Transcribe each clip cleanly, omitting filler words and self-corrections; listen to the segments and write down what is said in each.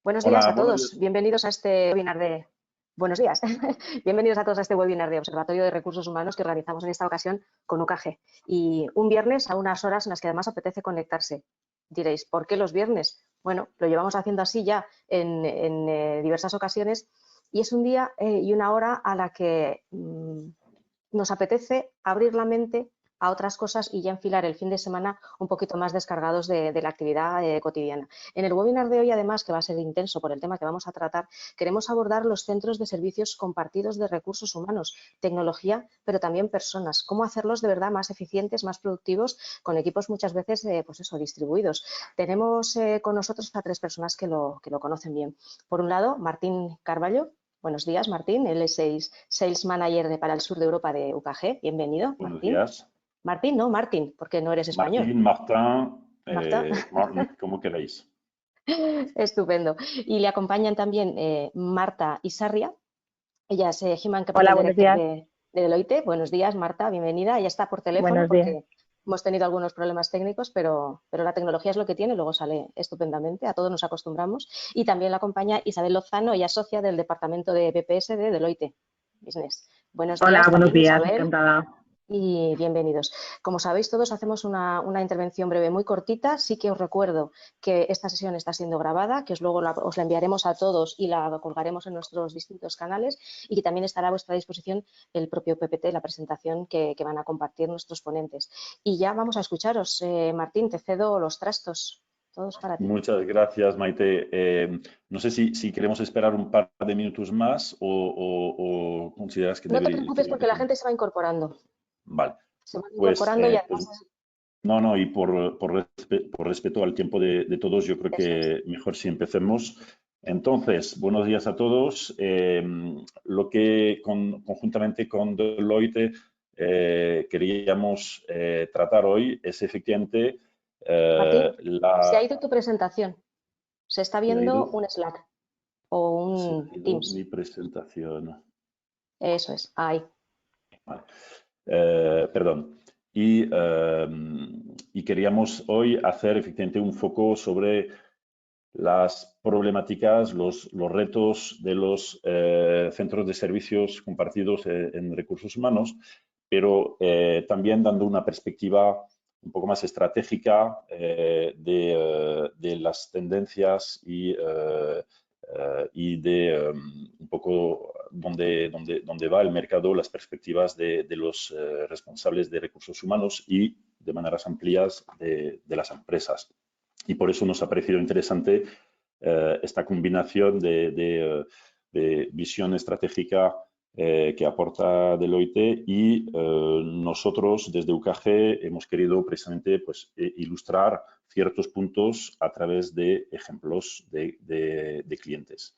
Buenos días Hola, a buenos todos. días. Bienvenidos a este webinar de... Buenos días. Bienvenidos a todos a este webinar de Observatorio de Recursos Humanos que organizamos en esta ocasión con UKG. Y un viernes a unas horas en las que además apetece conectarse. Diréis, ¿por qué los viernes? Bueno, lo llevamos haciendo así ya en diversas ocasiones y es un día y una hora a la que nos apetece abrir la mente a otras cosas y ya enfilar el fin de semana un poquito más descargados de la actividad cotidiana. En el webinar de hoy, además, que va a ser intenso por el tema que vamos a tratar, queremos abordar los centros de servicios compartidos de recursos humanos, tecnología, pero también personas. Cómo hacerlos de verdad más eficientes, más productivos, con equipos muchas veces pues eso, distribuidos. Tenemos con nosotros a tres personas que lo conocen bien. Por un lado, Martín Carballo. Buenos días, Martín. Él es Sales Manager para el sur de Europa de UKG. Bienvenido, Buenos Martín. días. Martín, no, Martín, porque no eres español. Martín, Martín, Marta. Martin, como queréis. Estupendo. Y le acompañan también Marta Isarria. Ella es Human Hola, Capital buenos Director días. de Deloitte. Buenos días, Marta, bienvenida. Ella está por teléfono Buenos días. porque hemos tenido algunos problemas técnicos, pero la tecnología es lo que tiene, luego sale estupendamente, a todos nos acostumbramos. Y también la acompaña Isabel Lozano, ella es socia del departamento de BPS de Deloitte Business. Buenos Hola, días buenos también, días, Isabel. encantada. Y bienvenidos. Como sabéis todos, hacemos una intervención breve muy cortita. Sí que os recuerdo que esta sesión está siendo grabada, que luego os la enviaremos a todos y la colgaremos en nuestros distintos canales y que también estará a vuestra disposición el propio PPT, la presentación que van a compartir nuestros ponentes. Y ya vamos a escucharos. Martín, te cedo los trastos. Todos para ti. Muchas gracias, Maite. No sé si queremos esperar un par de minutos más o consideras que No te debería... preocupes porque la gente se va incorporando. Vale, Se van pues, incorporando y además... no, y por respeto al tiempo de todos, yo creo Eso es. que mejor si empecemos. Entonces, buenos días a todos. Lo que conjuntamente con Deloitte queríamos tratar hoy es efectivamente Martín, se ha la... ido tu presentación. Se está ¿Se ha viendo ido? un Slack o Se ha un ido mi Teams. presentación. Eso es, ahí. Vale. Perdón. Y queríamos hoy hacer efectivamente un foco sobre las problemáticas, los retos de los centros de servicios compartidos en recursos humanos, pero también dando una perspectiva un poco más estratégica de las tendencias y de un poco dónde va el mercado, las perspectivas de los responsables de recursos humanos y de maneras amplias de las empresas. Y por eso nos ha parecido interesante esta combinación de visión estratégica que aporta Deloitte y nosotros desde UKG hemos querido precisamente pues, ilustrar ciertos puntos a través de ejemplos de clientes.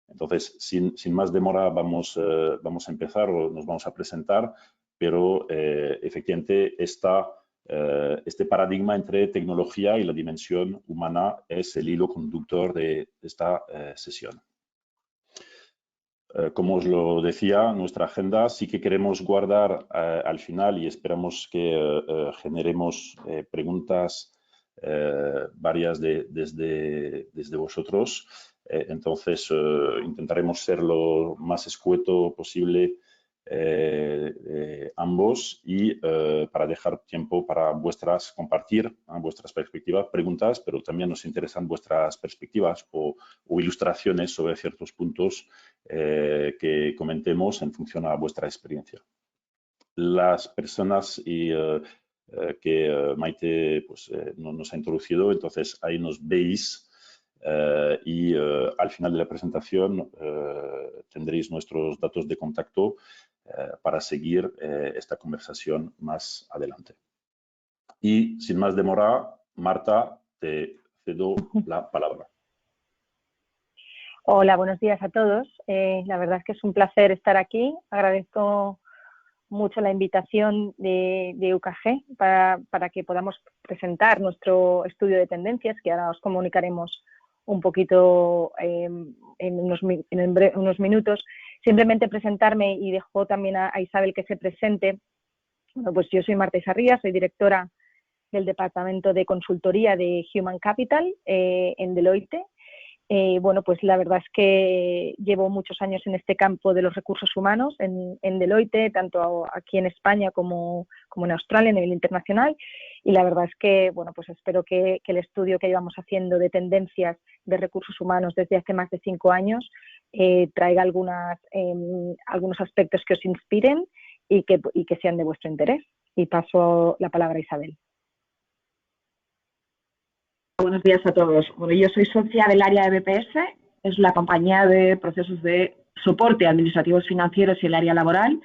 Entonces, sin más demora, vamos a empezar o nos vamos a presentar, pero efectivamente este paradigma entre tecnología y la dimensión humana es el hilo conductor de esta sesión. Como os lo decía, nuestra agenda sí que queremos guardar al final y esperamos que generemos preguntas varias desde vosotros. Entonces, intentaremos ser lo más escueto posible ambos y para dejar tiempo para compartir vuestras perspectivas, preguntas, pero también nos interesan vuestras perspectivas o ilustraciones sobre ciertos puntos que comentemos en función a vuestra experiencia. Las personas que Maite pues, nos ha introducido, entonces ahí nos veis y al final de la presentación tendréis nuestros datos de contacto para seguir esta conversación más adelante. Y sin más demora, Marta, te cedo la palabra. Hola, buenos días a todos. La verdad es que es un placer estar aquí. Agradezco mucho la invitación de UKG para que podamos presentar nuestro estudio de tendencias, que ahora os comunicaremos un poquito en unos minutos. Simplemente presentarme y dejo también a Isabel que se presente. Bueno, pues yo soy Marta Isarria, soy directora del Departamento de Consultoría de Human Capital en Deloitte Bueno, pues la verdad es que llevo muchos años en este campo de los recursos humanos, en Deloitte, tanto aquí en España como en Australia, a nivel internacional. Y la verdad es que, bueno, pues espero que el estudio que llevamos haciendo de tendencias de recursos humanos desde hace más de 5 años traiga algunos aspectos que os inspiren y que sean de vuestro interés. Y paso la palabra a Isabel. Buenos días a todos. Bueno, yo soy socia del área de BPS, es la compañía de procesos de soporte administrativos financieros y el área laboral,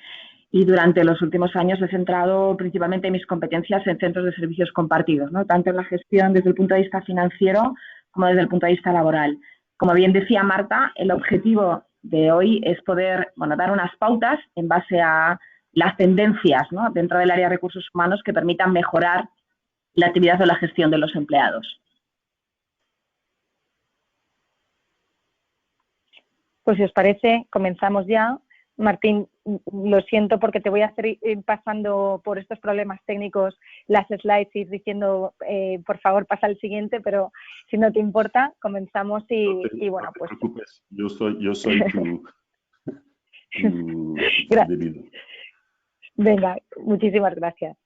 y durante los últimos años he centrado principalmente mis competencias en centros de servicios compartidos, ¿no? Tanto en la gestión desde el punto de vista financiero como desde el punto de vista laboral. Como bien decía Marta, el objetivo de hoy es poder, bueno, dar unas pautas en base a las tendencias, ¿no?, dentro del área de recursos humanos que permitan mejorar la actividad o la gestión de los empleados. Pues si os parece, comenzamos ya. Martín, lo siento porque te voy a hacer ir pasando por estos problemas técnicos las slides y ir diciendo, por favor, pasa al siguiente, pero si no te importa, comenzamos y bueno, pues... No te preocupes, yo soy tu debido. Venga, muchísimas gracias.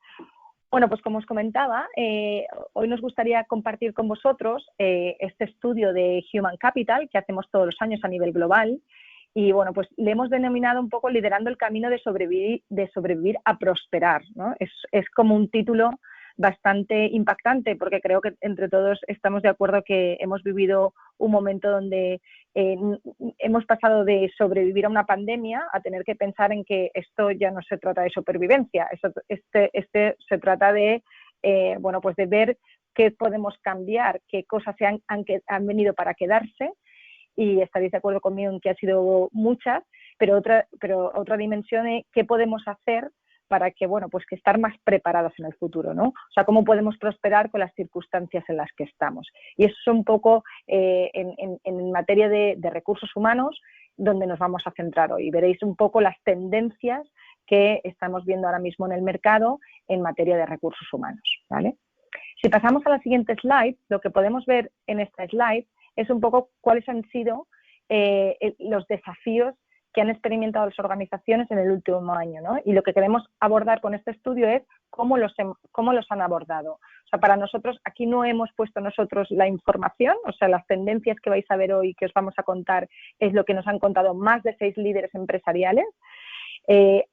Bueno, pues como os comentaba, hoy nos gustaría compartir con vosotros este estudio de Human Capital que hacemos todos los años a nivel global y bueno, pues le hemos denominado un poco liderando el camino de sobrevivir a prosperar, ¿no? Es como un título bastante impactante porque creo que entre todos estamos de acuerdo que hemos vivido un momento donde hemos pasado de sobrevivir a una pandemia a tener que pensar en que esto ya no se trata de supervivencia, este se trata de, bueno, pues de ver qué podemos cambiar, qué cosas han venido para quedarse, y estaréis de acuerdo conmigo en que ha sido muchas, pero otra dimensión es qué podemos hacer para que, bueno, pues que estar más preparados en el futuro, ¿no? O sea, cómo podemos prosperar con las circunstancias en las que estamos. Y eso es un poco en materia de recursos humanos donde nos vamos a centrar hoy. Veréis un poco las tendencias que estamos viendo ahora mismo en el mercado en materia de recursos humanos, ¿vale? Si pasamos a la siguiente slide, lo que podemos ver en esta slide es un poco cuáles han sido los desafíos que han experimentado las organizaciones en el último año, ¿no? Y lo que queremos abordar con este estudio es cómo los han abordado. O sea, para nosotros, aquí no hemos puesto nosotros la información, o sea, las tendencias que vais a ver hoy, que os vamos a contar, es lo que nos han contado más de 6 líderes empresariales,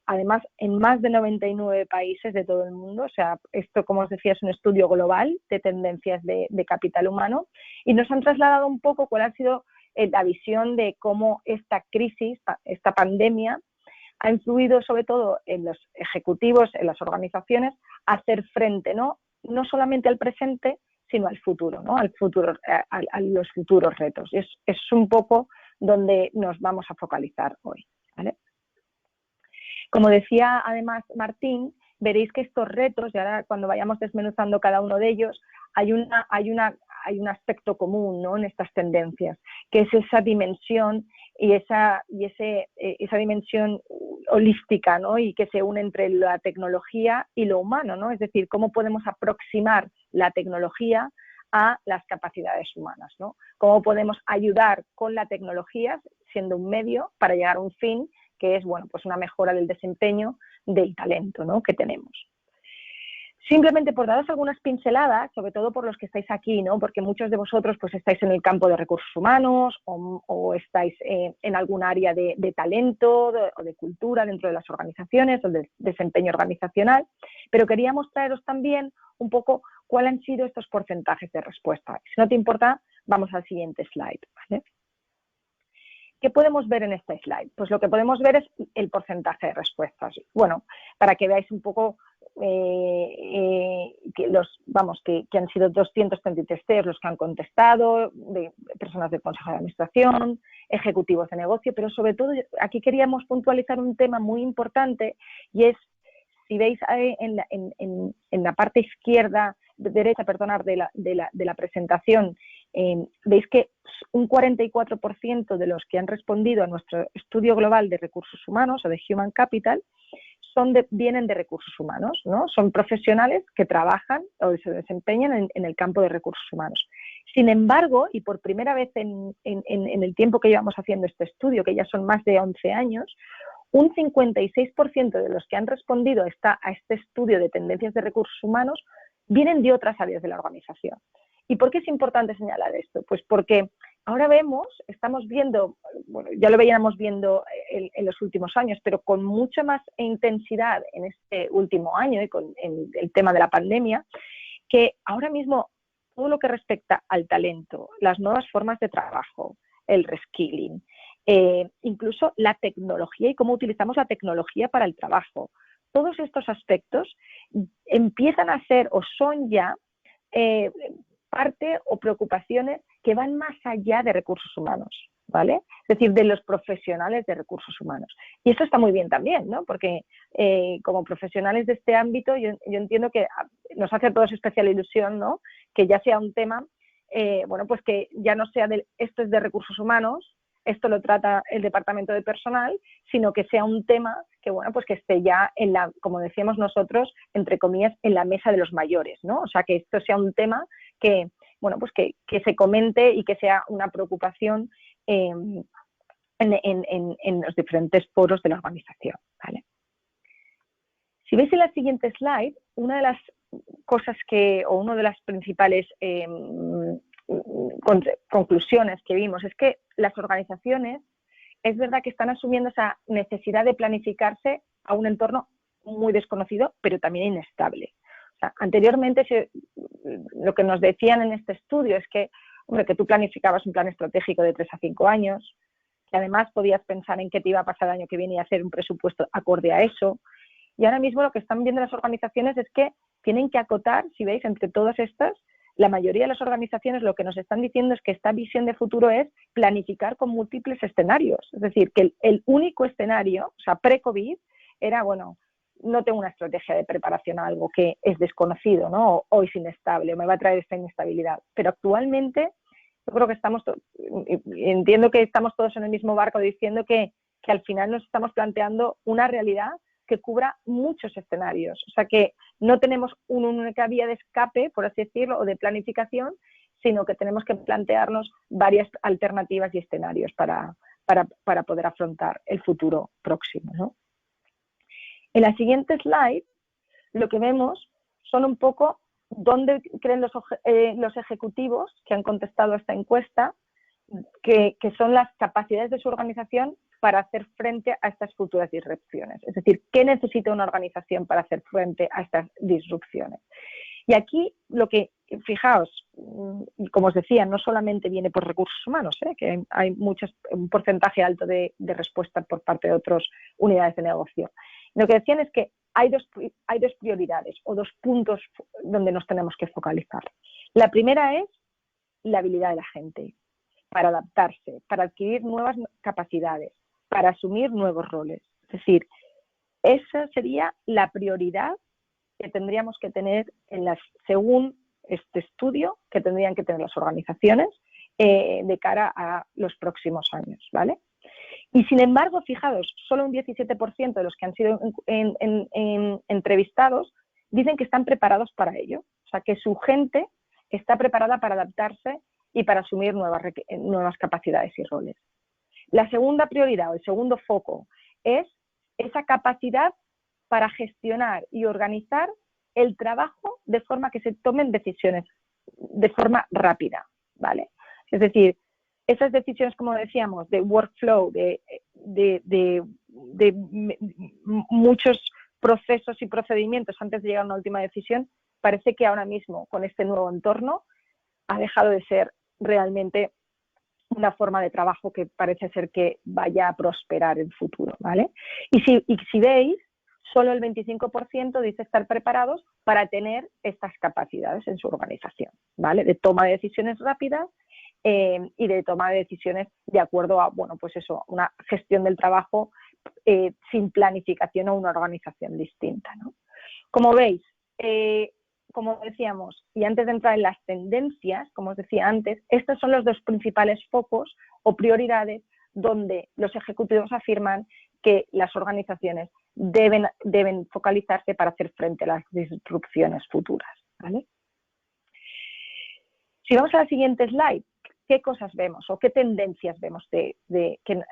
además en más de 99 países de todo el mundo. O sea, esto, como os decía, es un estudio global de tendencias de capital humano, y nos han trasladado un poco cuál ha sido la visión de cómo esta crisis, esta pandemia, ha influido sobre todo en los ejecutivos, en las organizaciones, a hacer frente, no solamente al presente, sino al futuro, ¿no? A los futuros retos. Y es un poco donde nos vamos a focalizar hoy, ¿vale? Como decía además Martín, veréis que estos retos, y ahora cuando vayamos desmenuzando cada uno de ellos, hay un aspecto común, ¿no?, en estas tendencias, que es esa dimensión y esa dimensión holística, ¿no?, y que se une entre la tecnología y lo humano, ¿no? Es decir, cómo podemos aproximar la tecnología a las capacidades humanas, ¿no? Cómo podemos ayudar con la tecnología siendo un medio para llegar a un fin que es, bueno, pues una mejora del desempeño del talento, ¿no?, que tenemos. Simplemente por daros algunas pinceladas, sobre todo por los que estáis aquí, ¿no?, porque muchos de vosotros pues estáis en el campo de recursos humanos o estáis en algún área de talento o de cultura dentro de las organizaciones o de desempeño organizacional, pero queríamos traeros también un poco cuáles han sido estos porcentajes de respuesta. Si no te importa, vamos al siguiente slide, ¿vale? ¿Qué podemos ver en este slide? Pues lo que podemos ver es el porcentaje de respuestas. Bueno, para que veáis un poco que han sido 233 test los que han contestado, de personas del Consejo de Administración, ejecutivos de negocio, pero sobre todo aquí queríamos puntualizar un tema muy importante, y es, si veis en la parte derecha de la presentación, veis que un 44% de los que han respondido a nuestro estudio global de recursos humanos o de Human Capital vienen de recursos humanos, ¿no? Son profesionales que trabajan o se desempeñan en el campo de recursos humanos. Sin embargo, y por primera vez en el tiempo que llevamos haciendo este estudio, que ya son más de 11 años, un 56% de los que han respondido a este estudio de tendencias de recursos humanos vienen de otras áreas de la organización. ¿Y por qué es importante señalar esto? Pues porque ahora estamos viendo, bueno, ya lo veíamos viendo en los últimos años, pero con mucha más intensidad en este último año y con el tema de la pandemia, que ahora mismo todo lo que respecta al talento, las nuevas formas de trabajo, el reskilling, incluso la tecnología y cómo utilizamos la tecnología para el trabajo. Todos estos aspectos empiezan a ser o son ya parte o preocupaciones que van más allá de recursos humanos, ¿vale? Es decir, de los profesionales de recursos humanos. Y esto está muy bien también, ¿no? Porque como profesionales de este ámbito, yo entiendo que nos hace a todos especial ilusión, ¿no? Que ya sea un tema, bueno, pues que ya no sea esto es de recursos humanos, esto lo trata el departamento de personal, sino que sea un tema que, bueno, pues que esté ya en la, como decíamos nosotros, entre comillas, en la mesa de los mayores, ¿no? O sea, que esto sea un tema que, bueno, pues que se comente y que sea una preocupación en los diferentes foros de la organización, ¿vale? Si veis en la siguiente slide, una de las cosas o una de las principales conclusiones que vimos es que las organizaciones es verdad que están asumiendo esa necesidad de planificarse a un entorno muy desconocido, pero también inestable. O sea, anteriormente lo que nos decían en este estudio es que, hombre, que tú planificabas un plan estratégico de 3 a 5 años, que además podías pensar en qué te iba a pasar el año que viene y hacer un presupuesto acorde a eso. Y ahora mismo lo que están viendo las organizaciones es que tienen que acotar, si veis, entre todas estas, la mayoría de las organizaciones lo que nos están diciendo es que esta visión de futuro es planificar con múltiples escenarios. Es decir, que el único escenario, o sea, pre-COVID, era, bueno, no tengo una estrategia de preparación a algo que es desconocido, ¿no? O es inestable, o me va a traer esta inestabilidad. Pero actualmente, yo creo que entiendo que estamos todos en el mismo barco diciendo que al final nos estamos planteando una realidad que cubra muchos escenarios. O sea, que no tenemos una única vía de escape, por así decirlo, o de planificación, sino que tenemos que plantearnos varias alternativas y escenarios para poder afrontar el futuro próximo, ¿no? En la siguiente slide, lo que vemos son un poco dónde creen los ejecutivos que han contestado a esta encuesta que son las capacidades de su organización para hacer frente a estas futuras disrupciones. Es decir, ¿qué necesita una organización para hacer frente a estas disrupciones? Y aquí fijaos, como os decía, no solamente viene por recursos humanos, que hay un porcentaje alto de respuesta por parte de otras unidades de negocio. Lo que decían es que hay dos prioridades o 2 puntos donde nos tenemos que focalizar. La primera es la habilidad de la gente para adaptarse, para adquirir nuevas capacidades, para asumir nuevos roles. Es decir, esa sería la prioridad que tendríamos que tener según este estudio, que tendrían que tener las organizaciones de cara a los próximos años, ¿vale? Y sin embargo, fijaos, solo un 17% de los que han sido entrevistados dicen que están preparados para ello. O sea, que su gente está preparada para adaptarse y para asumir nuevas capacidades y roles. La segunda prioridad o el segundo foco es esa capacidad para gestionar y organizar el trabajo de forma que se tomen decisiones de forma rápida, ¿vale? Es decir, esas decisiones, como decíamos, de workflow, de muchos procesos y procedimientos antes de llegar a una última decisión, parece que ahora mismo, con este nuevo entorno, ha dejado de ser realmente una forma de trabajo que parece ser que vaya a prosperar en el futuro, ¿vale? Y si veis, solo el 25% dice estar preparados para tener estas capacidades en su organización, ¿vale? De toma de decisiones rápidas y de toma de decisiones de acuerdo a, bueno, pues eso, una gestión del trabajo sin planificación o una organización distinta, ¿no? Como veis, como decíamos, y antes de entrar en las tendencias, como os decía antes, estos son los 2 principales focos o prioridades donde los ejecutivos afirman que las organizaciones deben focalizarse para hacer frente a las disrupciones futuras, ¿vale? Si vamos a la siguiente slide, ¿qué cosas vemos o qué tendencias vemos que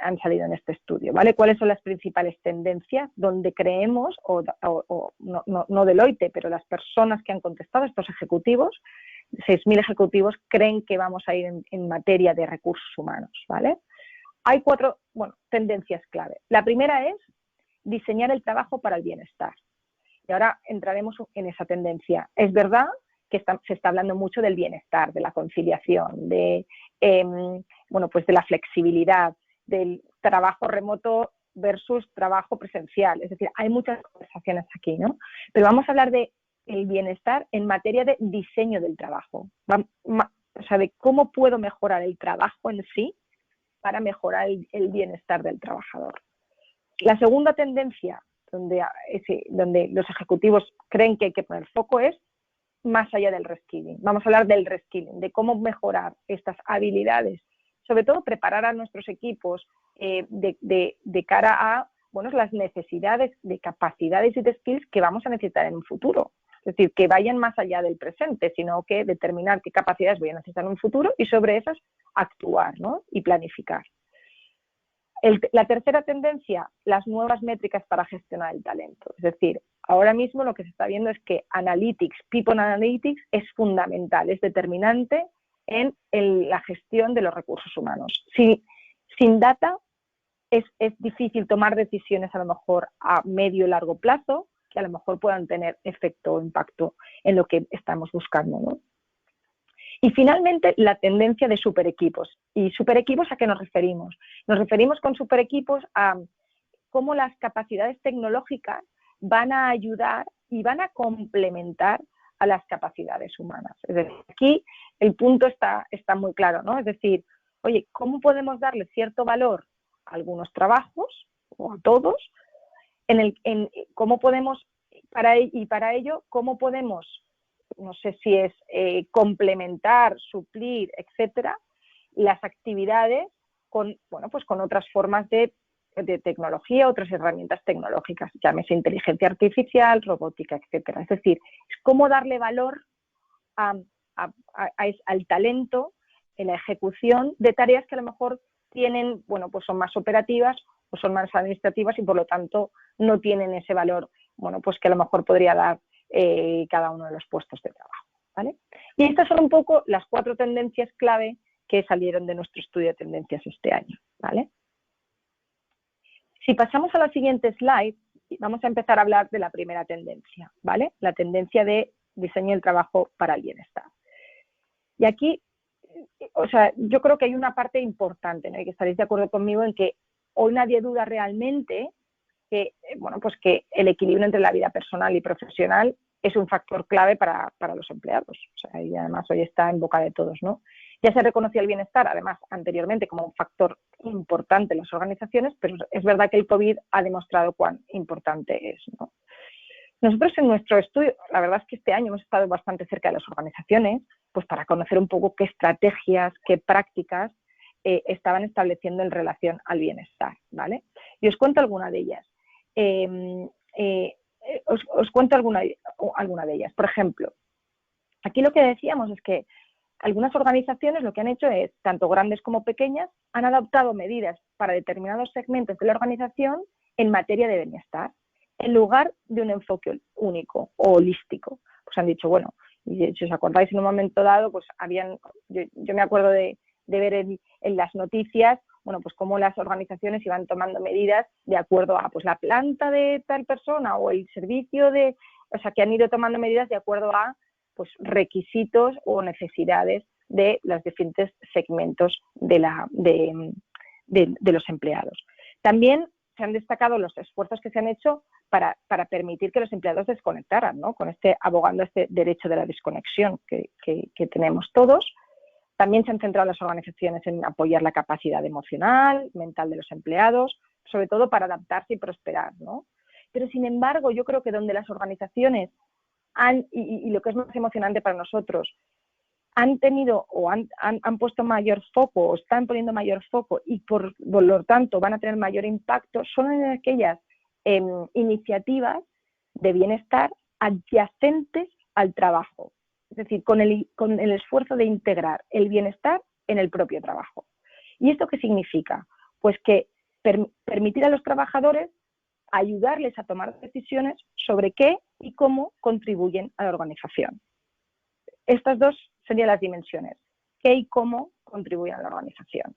han salido en este estudio? ¿Vale? ¿Cuáles son las principales tendencias donde creemos, no Deloitte, pero las personas que han contestado, estos ejecutivos, 6.000 ejecutivos, creen que vamos a ir en materia de recursos humanos? ¿Vale? Hay 4 tendencias clave. La primera es diseñar el trabajo para el bienestar. Y ahora entraremos en esa tendencia. Es verdad que se está hablando mucho del bienestar, de la conciliación, de la flexibilidad, del trabajo remoto versus trabajo presencial. Es decir, hay muchas conversaciones aquí, ¿no? Pero vamos a hablar de el bienestar en materia de diseño del trabajo. O sea, de cómo puedo mejorar el trabajo en sí para mejorar el bienestar del trabajador. La segunda tendencia, donde los ejecutivos creen que hay que poner foco, es más allá del reskilling. Vamos a hablar del reskilling, de cómo mejorar estas habilidades, sobre todo preparar a nuestros equipos de cara a las necesidades de capacidades y de skills que vamos a necesitar en un futuro. Es decir, que vayan más allá del presente, sino que determinar qué capacidades voy a necesitar en un futuro y sobre esas actuar, ¿no? Y planificar. La tercera tendencia, las nuevas métricas para gestionar el talento. Es decir, ahora mismo lo que se está viendo es que People Analytics es fundamental, es determinante en la gestión de los recursos humanos. Sin data es difícil tomar decisiones a lo mejor a medio y largo plazo que a lo mejor puedan tener efecto o impacto en lo que estamos buscando, ¿no? Y finalmente, la tendencia de superequipos. ¿Y superequipos a qué nos referimos? Nos referimos con superequipos a cómo las capacidades tecnológicas van a ayudar y van a complementar a las capacidades humanas. Es decir, aquí el punto está muy claro, ¿no? Es decir, oye, ¿cómo podemos darle cierto valor a algunos trabajos o a todos? ¿Cómo podemos, para ello, cómo podemos, no sé si es complementar, suplir, etcétera, las actividades con otras formas de tecnología, otras herramientas tecnológicas, llámese inteligencia artificial, robótica, etcétera. Es decir, es cómo darle valor al talento en la ejecución de tareas que a lo mejor tienen, son más operativas o son más administrativas y por lo tanto no tienen ese valor, que a lo mejor podría dar cada uno de los puestos de trabajo, ¿vale? Y estas son un poco las 4 tendencias clave que salieron de nuestro estudio de tendencias este año, ¿vale? Si pasamos a la siguiente slide, vamos a empezar a hablar de la primera tendencia, ¿vale? La tendencia de diseño del trabajo para el bienestar. Y aquí, yo creo que hay una parte importante, ¿no? Y que estaréis de acuerdo conmigo en que hoy nadie duda realmente que, que el equilibrio entre la vida personal y profesional es un factor clave para los empleados. Y además hoy está en boca de todos, ¿no? Ya se reconocía el bienestar, además, anteriormente como un factor importante en las organizaciones, pero es verdad que el COVID ha demostrado cuán importante es, ¿no? Nosotros en nuestro estudio, la verdad es que este año hemos estado bastante cerca de las organizaciones, pues para conocer un poco qué estrategias, qué prácticas estaban estableciendo en relación al bienestar, ¿vale? Y os cuento alguna de ellas. Os cuento alguna de ellas. Por ejemplo, aquí lo que decíamos es que algunas organizaciones lo que han hecho es, tanto grandes como pequeñas, han adoptado medidas para determinados segmentos de la organización en materia de bienestar, en lugar de un enfoque único o holístico. Pues han dicho, y si os acordáis en un momento dado, pues yo me acuerdo de ver en las noticias, pues cómo las organizaciones iban tomando medidas de acuerdo a la planta de tal persona o el servicio que han ido tomando medidas de acuerdo a requisitos o necesidades de los diferentes segmentos de los empleados. También se han destacado los esfuerzos que se han hecho para permitir que los empleados desconectaran, ¿no? Abogando este derecho de la desconexión que tenemos todos. También se han centrado las organizaciones en apoyar la capacidad emocional, mental de los empleados, sobre todo para adaptarse y prosperar, ¿no? Pero, sin embargo, yo creo que donde las organizaciones y lo que es más emocionante para nosotros, han tenido o han puesto mayor foco o están poniendo mayor foco y por lo tanto van a tener mayor impacto, son en aquellas iniciativas de bienestar adyacentes al trabajo. es decir, con el esfuerzo de integrar el bienestar en el propio trabajo. ¿Y esto qué significa? Pues que permitir a los trabajadores ayudarles a tomar decisiones sobre qué y cómo contribuyen a la organización. Estas dos serían las dimensiones, qué y cómo contribuyen a la organización.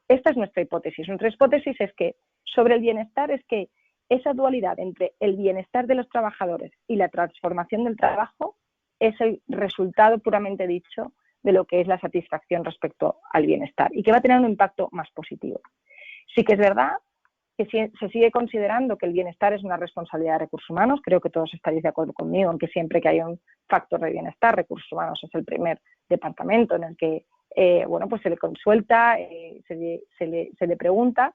Esta es nuestra hipótesis. Nuestra hipótesis es que sobre el bienestar es que esa dualidad entre el bienestar de los trabajadores y la transformación del trabajo es el resultado puramente dicho de lo que es la satisfacción respecto al bienestar y que va a tener un impacto más positivo. Sí que es verdad que se sigue considerando que el bienestar es una responsabilidad de recursos humanos. Creo que todos estaréis de acuerdo conmigo en que siempre que hay un factor de bienestar, recursos humanos es el primer departamento en el que pues se le consulta, se le pregunta,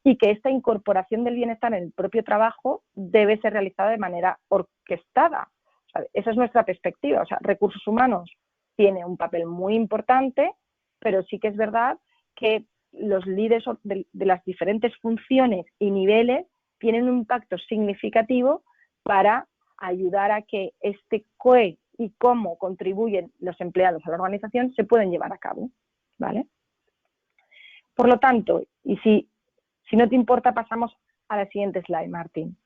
y que esta incorporación del bienestar en el propio trabajo debe ser realizada de manera orquestada. O sea, esa es nuestra perspectiva. O sea, recursos humanos tiene un papel muy importante, pero sí que es verdad que los líderes de las diferentes funciones y niveles tienen un impacto significativo para ayudar a que este qué y cómo contribuyen los empleados a la organización se pueden llevar a cabo, ¿vale? Por lo tanto, y si no te importa, pasamos a la siguiente slide, Martín.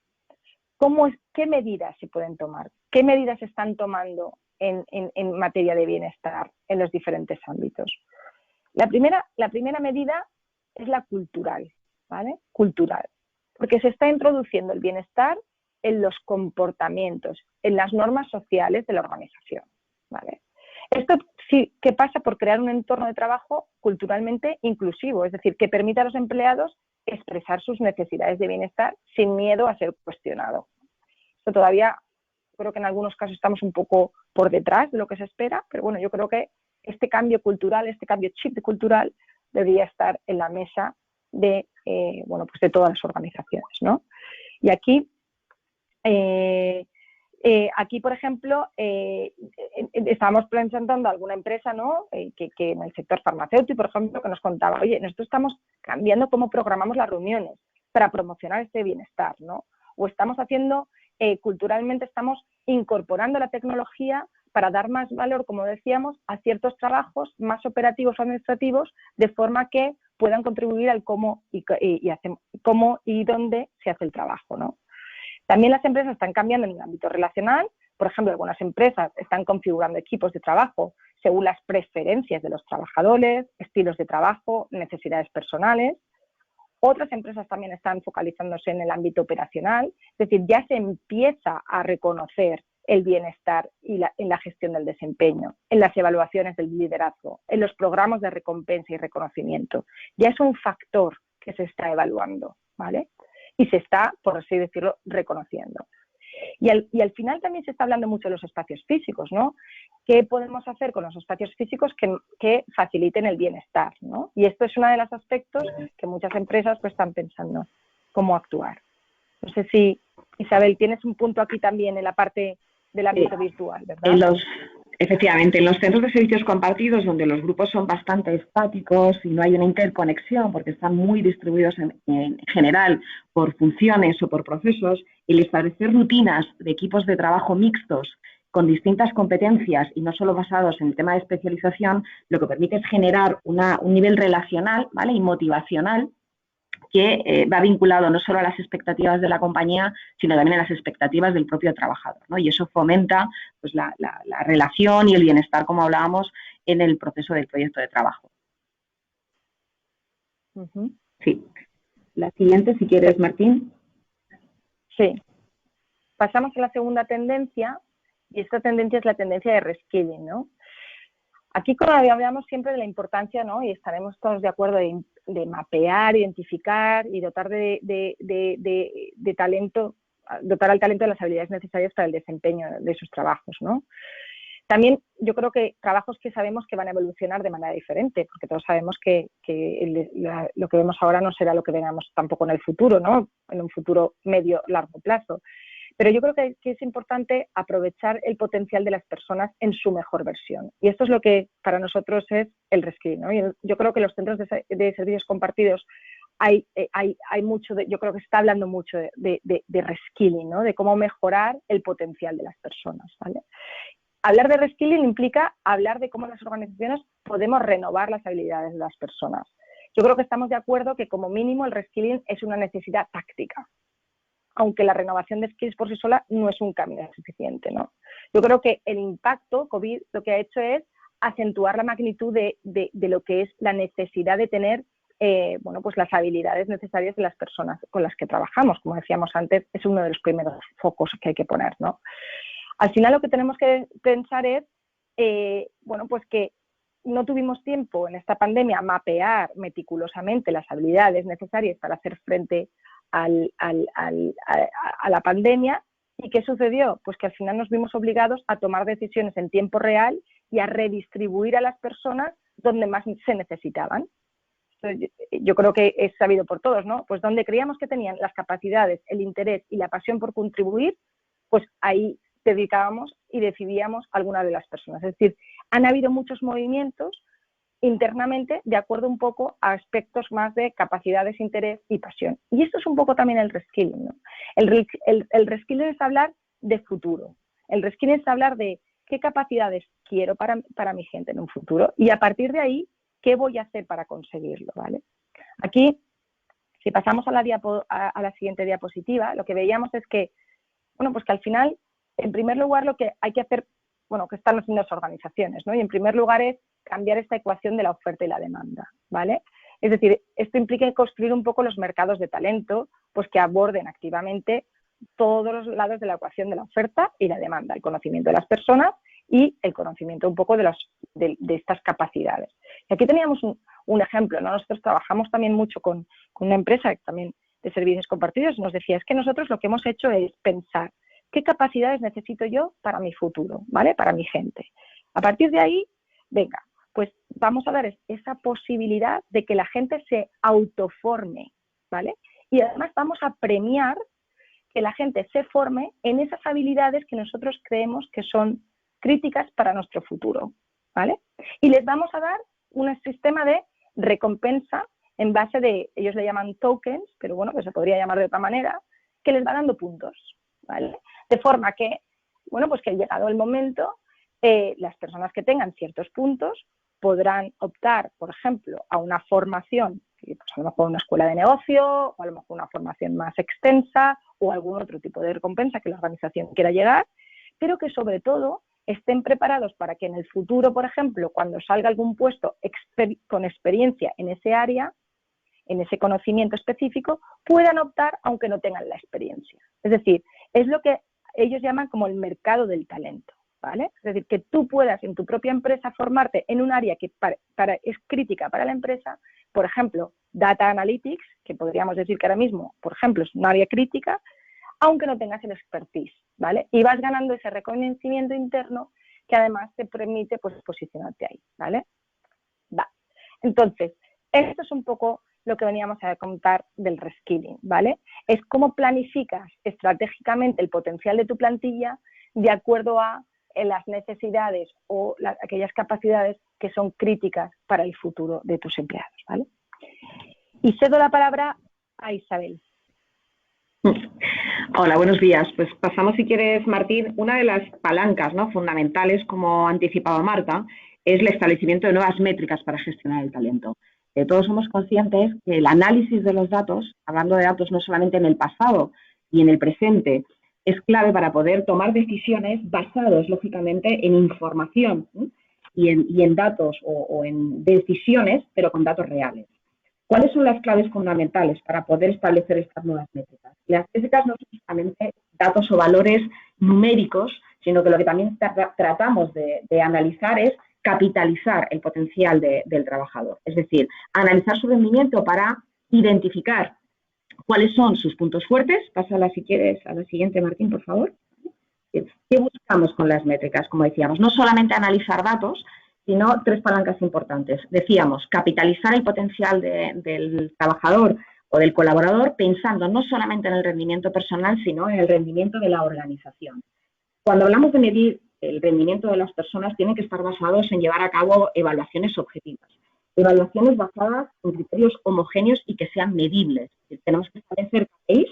¿Qué medidas se pueden tomar? ¿Qué medidas se están tomando en materia de bienestar en los diferentes ámbitos? La primera medida es la cultural, ¿vale? Cultural, porque se está introduciendo el bienestar en los comportamientos, en las normas sociales de la organización, ¿vale? Esto sí que pasa por crear un entorno de trabajo culturalmente inclusivo, es decir, que permita a los empleados expresar sus necesidades de bienestar sin miedo a ser cuestionado. Esto todavía creo que en algunos casos estamos un poco por detrás de lo que se espera, pero bueno, yo creo que este cambio cultural, este cambio chip cultural debería estar en la mesa de, pues de todas las organizaciones, ¿no? Y aquí, por ejemplo, estábamos presentando alguna empresa, ¿no? que en el sector farmacéutico, por ejemplo, que nos contaba, oye, nosotros estamos cambiando cómo programamos las reuniones para promocionar este bienestar, ¿no? O estamos haciendo, culturalmente estamos incorporando la tecnología para dar más valor, como decíamos, a ciertos trabajos más operativos o administrativos, de forma que puedan contribuir al cómo y dónde se hace el trabajo, ¿no? También las empresas están cambiando en el ámbito relacional. Por ejemplo, algunas empresas están configurando equipos de trabajo según las preferencias de los trabajadores, estilos de trabajo, necesidades personales. Otras empresas también están focalizándose en el ámbito operacional, es decir, ya se empieza a reconocer el bienestar en la gestión del desempeño, en las evaluaciones del liderazgo, en los programas de recompensa y reconocimiento. Ya es un factor que se está evaluando, ¿vale? Y se está, por así decirlo, reconociendo. Y al final también se está hablando mucho de los espacios físicos, ¿no? ¿Qué podemos hacer con los espacios físicos que faciliten el bienestar, ¿no? Y esto es uno de los aspectos que muchas empresas pues están pensando cómo actuar. No sé si, Isabel, tienes un punto aquí también en la parte del ámbito virtual, ¿verdad? Efectivamente, en los centros de servicios compartidos, donde los grupos son bastante estáticos y no hay una interconexión porque están muy distribuidos en general por funciones o por procesos, el establecer rutinas de equipos de trabajo mixtos con distintas competencias y no solo basados en el tema de especialización, lo que permite es generar un nivel relacional, ¿vale? Y motivacional, que va vinculado no solo a las expectativas de la compañía, sino también a las expectativas del propio trabajador, ¿no? Y eso fomenta pues, la relación y el bienestar, como hablábamos, en el proceso del proyecto de trabajo. Sí. La siguiente, si quieres, Martín. Sí. Pasamos a la segunda tendencia, y esta tendencia es la tendencia de reskilling, ¿no? Aquí hablamos siempre de la importancia, ¿no? Y estaremos todos de acuerdo de mapear, identificar y dotar de talento, dotar al talento de las habilidades necesarias para el desempeño de sus trabajos, ¿no? También yo creo que trabajos que sabemos que van a evolucionar de manera diferente, porque todos sabemos que lo que vemos ahora no será lo que veamos tampoco en el futuro, ¿no? En un futuro medio-largo plazo. Pero yo creo que es importante aprovechar el potencial de las personas en su mejor versión. Y esto es lo que para nosotros es el reskilling, ¿no? Yo creo que los centros de servicios compartidos hay mucho, yo creo que se está hablando mucho de reskilling, ¿no? De cómo mejorar el potencial de las personas, ¿vale? hablar de reskilling implica hablar de cómo las organizaciones podemos renovar las habilidades de las personas. Yo creo que estamos de acuerdo que como mínimo el reskilling es una necesidad táctica, aunque la renovación de skills por sí sola no es un camino suficiente, ¿no? Yo creo que el impacto COVID lo que ha hecho es acentuar la magnitud de lo que es la necesidad de tener bueno, pues las habilidades necesarias de las personas con las que trabajamos. Como decíamos antes, es uno de los primeros focos que hay que poner, ¿no? Al final lo que tenemos que pensar es, bueno, pues que no tuvimos tiempo en esta pandemia a mapear meticulosamente las habilidades necesarias para hacer frente a la pandemia. ¿Y qué sucedió? Pues que al final nos vimos obligados a tomar decisiones en tiempo real y a redistribuir a las personas donde más se necesitaban. Yo creo que es sabido por todos, ¿no? Pues donde creíamos que tenían las capacidades, el interés y la pasión por contribuir, pues ahí dedicábamos y decidíamos a alguna de las personas. Es decir, han habido muchos movimientos internamente de acuerdo un poco a aspectos más de capacidades, interés y pasión. Y esto es un poco también el reskilling, ¿no? El reskilling es hablar de futuro. El reskilling es hablar de qué capacidades quiero para mi gente en un futuro y a partir de ahí, qué voy a hacer para conseguirlo, ¿vale? Aquí, si pasamos a la siguiente diapositiva, lo que veíamos es que, bueno, pues que al final, en primer lugar, lo que hay que hacer, bueno, que están haciendo las organizaciones, ¿no? Y en primer lugar es cambiar esta ecuación de la oferta y la demanda, ¿vale? Es decir, esto implica construir un poco los mercados de talento, pues que aborden activamente todos los lados de la ecuación de la oferta y la demanda, el conocimiento de las personas y el conocimiento un poco de estas capacidades. Y aquí teníamos un ejemplo, ¿no? Nosotros trabajamos también mucho con una empresa también de servicios compartidos y nos decía, es que nosotros lo que hemos hecho es pensar qué capacidades necesito yo para mi futuro, ¿vale? Para mi gente. A partir de ahí, venga, pues vamos a dar esa posibilidad de que la gente se autoforme, ¿vale? Y además vamos a premiar que la gente se forme en esas habilidades que nosotros creemos que son críticas para nuestro futuro, ¿vale? Y les vamos a dar un sistema de recompensa en base de, ellos le llaman tokens, pero bueno, que se podría llamar de otra manera, que les va dando puntos, ¿vale? De forma que, bueno, pues que llegado el momento, las personas que tengan ciertos puntos podrán optar, por ejemplo, a una formación, pues a lo mejor una escuela de negocio, o a lo mejor una formación más extensa, o algún otro tipo de recompensa que la organización quiera llegar, pero que sobre todo estén preparados para que en el futuro, por ejemplo, cuando salga algún puesto con experiencia en ese área, en ese conocimiento específico, puedan optar aunque no tengan la experiencia. Es decir, es lo que ellos llaman como el mercado del talento, ¿vale? Es decir, que tú puedas en tu propia empresa formarte en un área que es crítica para la empresa, por ejemplo, Data Analytics, que podríamos decir que ahora mismo, por ejemplo, es un área crítica, aunque no tengas el expertise, ¿vale? Y vas ganando ese reconocimiento interno que además te permite pues, posicionarte ahí, ¿vale? Va. Entonces, esto es un poco lo que veníamos a contar del reskilling, ¿vale? Es cómo planificas estratégicamente el potencial de tu plantilla de acuerdo a las necesidades o aquellas capacidades que son críticas para el futuro de tus empleados, ¿vale? Y cedo la palabra a Isabel. Hola, buenos días. Pues pasamos, si quieres, Martín. Una de las palancas, ¿no?, fundamentales, como anticipaba Marta, es el establecimiento de nuevas métricas para gestionar el talento. Todos somos conscientes que el análisis de los datos, hablando de datos no solamente en el pasado y en el presente, es clave para poder tomar decisiones basadas, lógicamente, en información, ¿sí?, y en datos o en decisiones, pero con datos reales. ¿Cuáles son las claves fundamentales para poder establecer estas nuevas métricas? Las métricas no son solamente datos o valores numéricos, sino que lo que también tratamos de analizar es capitalizar el potencial del trabajador. Es decir, analizar su rendimiento para identificar cuáles son sus puntos fuertes. Pásala, si quieres, a la siguiente, Martín, por favor. ¿Qué buscamos con las métricas? Como decíamos, no solamente analizar datos, sino tres palancas importantes. Decíamos, capitalizar el potencial del trabajador o del colaborador pensando no solamente en el rendimiento personal, sino en el rendimiento de la organización. Cuando hablamos de medir el rendimiento de las personas, tienen que estar basados en llevar a cabo evaluaciones objetivas. Evaluaciones basadas en criterios homogéneos y que sean medibles. Tenemos que establecer KPIs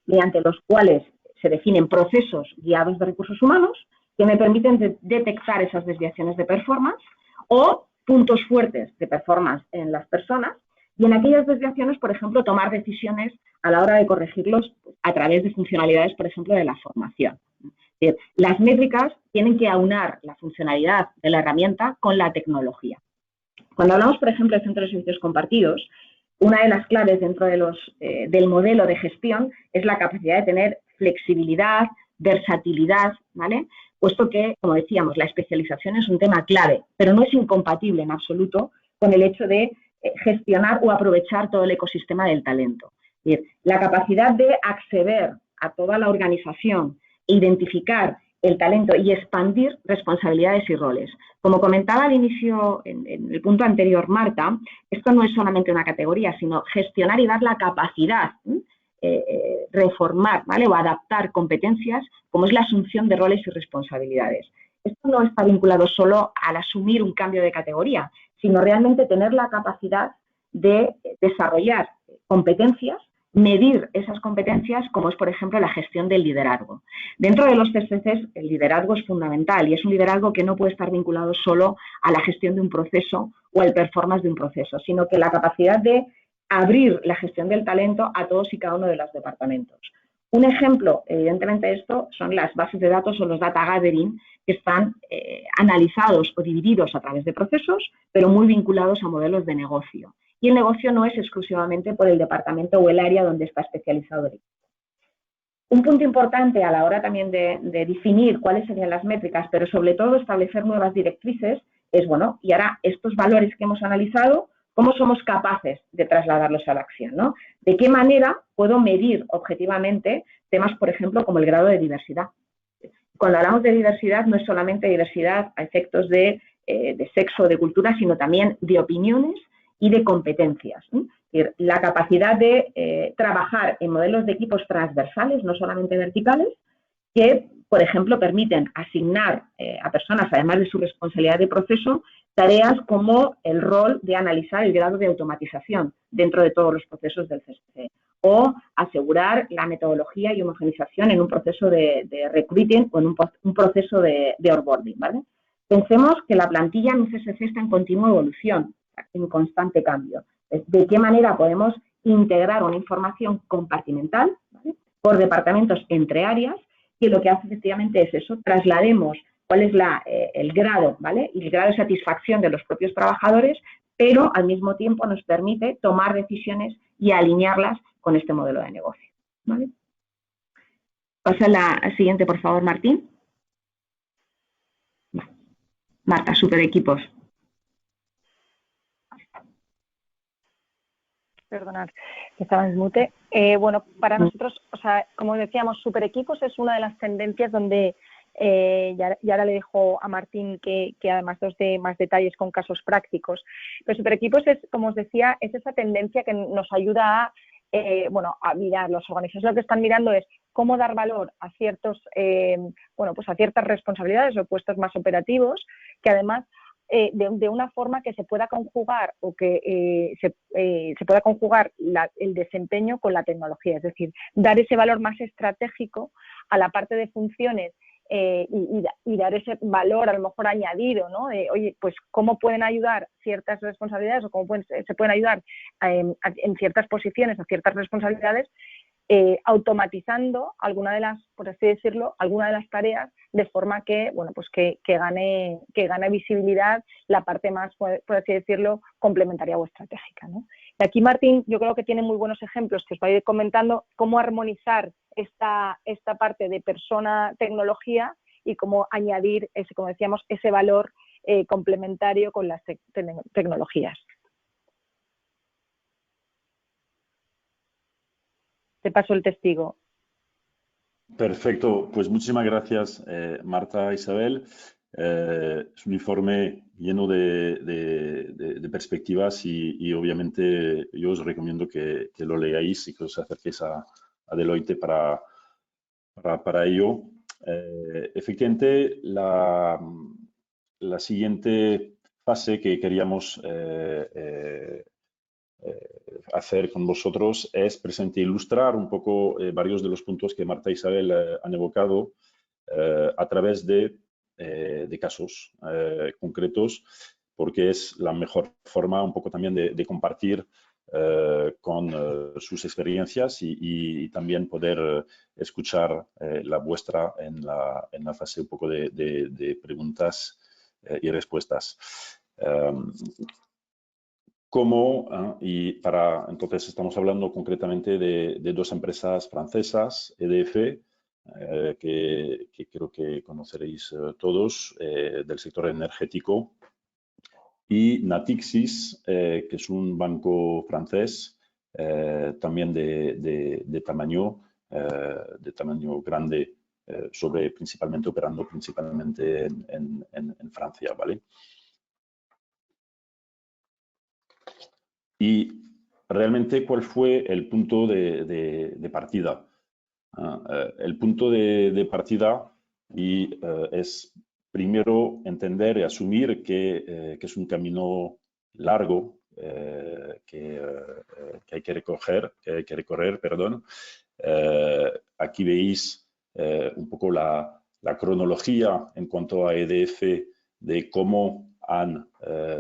mediante los cuales se definen procesos guiados de recursos humanos que me permiten detectar esas desviaciones de performance o puntos fuertes de performance en las personas y en aquellas desviaciones, por ejemplo, tomar decisiones a la hora de corregirlos a través de funcionalidades, por ejemplo, de la formación. Las métricas tienen que aunar la funcionalidad de la herramienta con la tecnología. Cuando hablamos, por ejemplo, de centros de servicios compartidos, una de las claves dentro de del modelo de gestión es la capacidad de tener flexibilidad, versatilidad, ¿vale? Puesto que, como decíamos, la especialización es un tema clave, pero no es incompatible en absoluto con el hecho de gestionar o aprovechar todo el ecosistema del talento. Es decir, la capacidad de acceder a toda la organización e identificar el talento y expandir responsabilidades y roles. Como comentaba al inicio, en el punto anterior, Marta, esto no es solamente una categoría, sino gestionar y dar la capacidad, reformar, ¿vale? O adaptar competencias, como es la asunción de roles y responsabilidades. Esto no está vinculado solo al asumir un cambio de categoría, sino realmente tener la capacidad de desarrollar competencias, medir esas competencias, como es, por ejemplo, la gestión del liderazgo. Dentro de los CCCs, el liderazgo es fundamental y es un liderazgo que no puede estar vinculado solo a la gestión de un proceso o al performance de un proceso, sino que la capacidad de abrir la gestión del talento a todos y cada uno de los departamentos. Un ejemplo, evidentemente, de esto son las bases de datos o los data gathering que están analizados o divididos a través de procesos, pero muy vinculados a modelos de negocio. Y el negocio no es exclusivamente por el departamento o el área donde está especializado el equipo. Un punto importante a la hora también de definir cuáles serían las métricas, pero sobre todo establecer nuevas directrices, es, bueno, y ahora estos valores que hemos analizado, ¿cómo somos capaces de trasladarlos a la acción, ¿no? ¿De qué manera puedo medir objetivamente temas, por ejemplo, como el grado de diversidad? Cuando hablamos de diversidad, no es solamente diversidad a efectos de sexo o de cultura, sino también de opiniones y de competencias. Es decir, la capacidad de trabajar en modelos de equipos transversales, no solamente verticales, que, por ejemplo, permiten asignar a personas, además de su responsabilidad de proceso, tareas como el rol de analizar el grado de automatización dentro de todos los procesos del CSC o asegurar la metodología y homogenización en un proceso de recruiting o en un proceso de onboarding, ¿vale? Pensemos que la plantilla en un CSC está en continua evolución, en constante cambio. ¿De qué manera podemos integrar una información compartimental, ¿vale?, por departamentos entre áreas, que lo que hace efectivamente es eso, traslademos cuál es el grado, ¿vale?, y el grado de satisfacción de los propios trabajadores, pero al mismo tiempo nos permite tomar decisiones y alinearlas con este modelo de negocio, ¿vale? Pasa al siguiente, por favor, Martín. Marta, super equipos. Perdonad, estaba en mute. Bueno, para nosotros, o sea, como decíamos, super equipos es una de las tendencias donde, y ahora le dejo a Martín que además nos dé más detalles con casos prácticos, pero super equipos es, como os decía, es esa tendencia que nos ayuda a, bueno, a mirar. Los organizaciones lo que están mirando es cómo dar valor a ciertos, bueno, pues a ciertas responsabilidades o puestos más operativos, que además de una forma que se pueda conjugar o que se pueda conjugar el desempeño con la tecnología, es decir, dar ese valor más estratégico a la parte de funciones y dar ese valor a lo mejor añadido, ¿no? De, oye, pues cómo pueden ayudar ciertas responsabilidades o cómo se pueden ayudar en ciertas posiciones o ciertas responsabilidades, automatizando alguna de las, por así decirlo, alguna de las tareas, de forma que, bueno, pues que gane visibilidad la parte más, por así decirlo, complementaria o estratégica, ¿no? Y aquí Martín, yo creo que tiene muy buenos ejemplos que os voy a ir comentando cómo armonizar esta parte de persona-tecnología y cómo añadir, como decíamos, ese valor complementario con las tecnologías. Te paso el testigo. Perfecto, pues muchísimas gracias, Marta, Isabel. Es un informe lleno de perspectivas y obviamente yo os recomiendo que lo leáis y que os acerquéis a Deloitte para ello. Efectivamente, la siguiente fase que queríamos hacer con vosotros es presentar e ilustrar un poco varios de los puntos que Marta e Isabel han evocado a través de de casos concretos, porque es la mejor forma un poco también de compartir con sus experiencias y también poder escuchar la vuestra en la fase un poco de preguntas y respuestas. Entonces estamos hablando concretamente de dos empresas francesas, EDF, que creo que conoceréis todos, del sector energético, y Natixis, que es un banco francés, también de tamaño grande, operando principalmente en Francia, ¿vale? Y realmente, ¿cuál fue el punto de partida? El punto de partida es primero entender y asumir que es un camino largo que hay que recorrer, perdón. Aquí veis un poco la cronología en cuanto a EDF de cómo han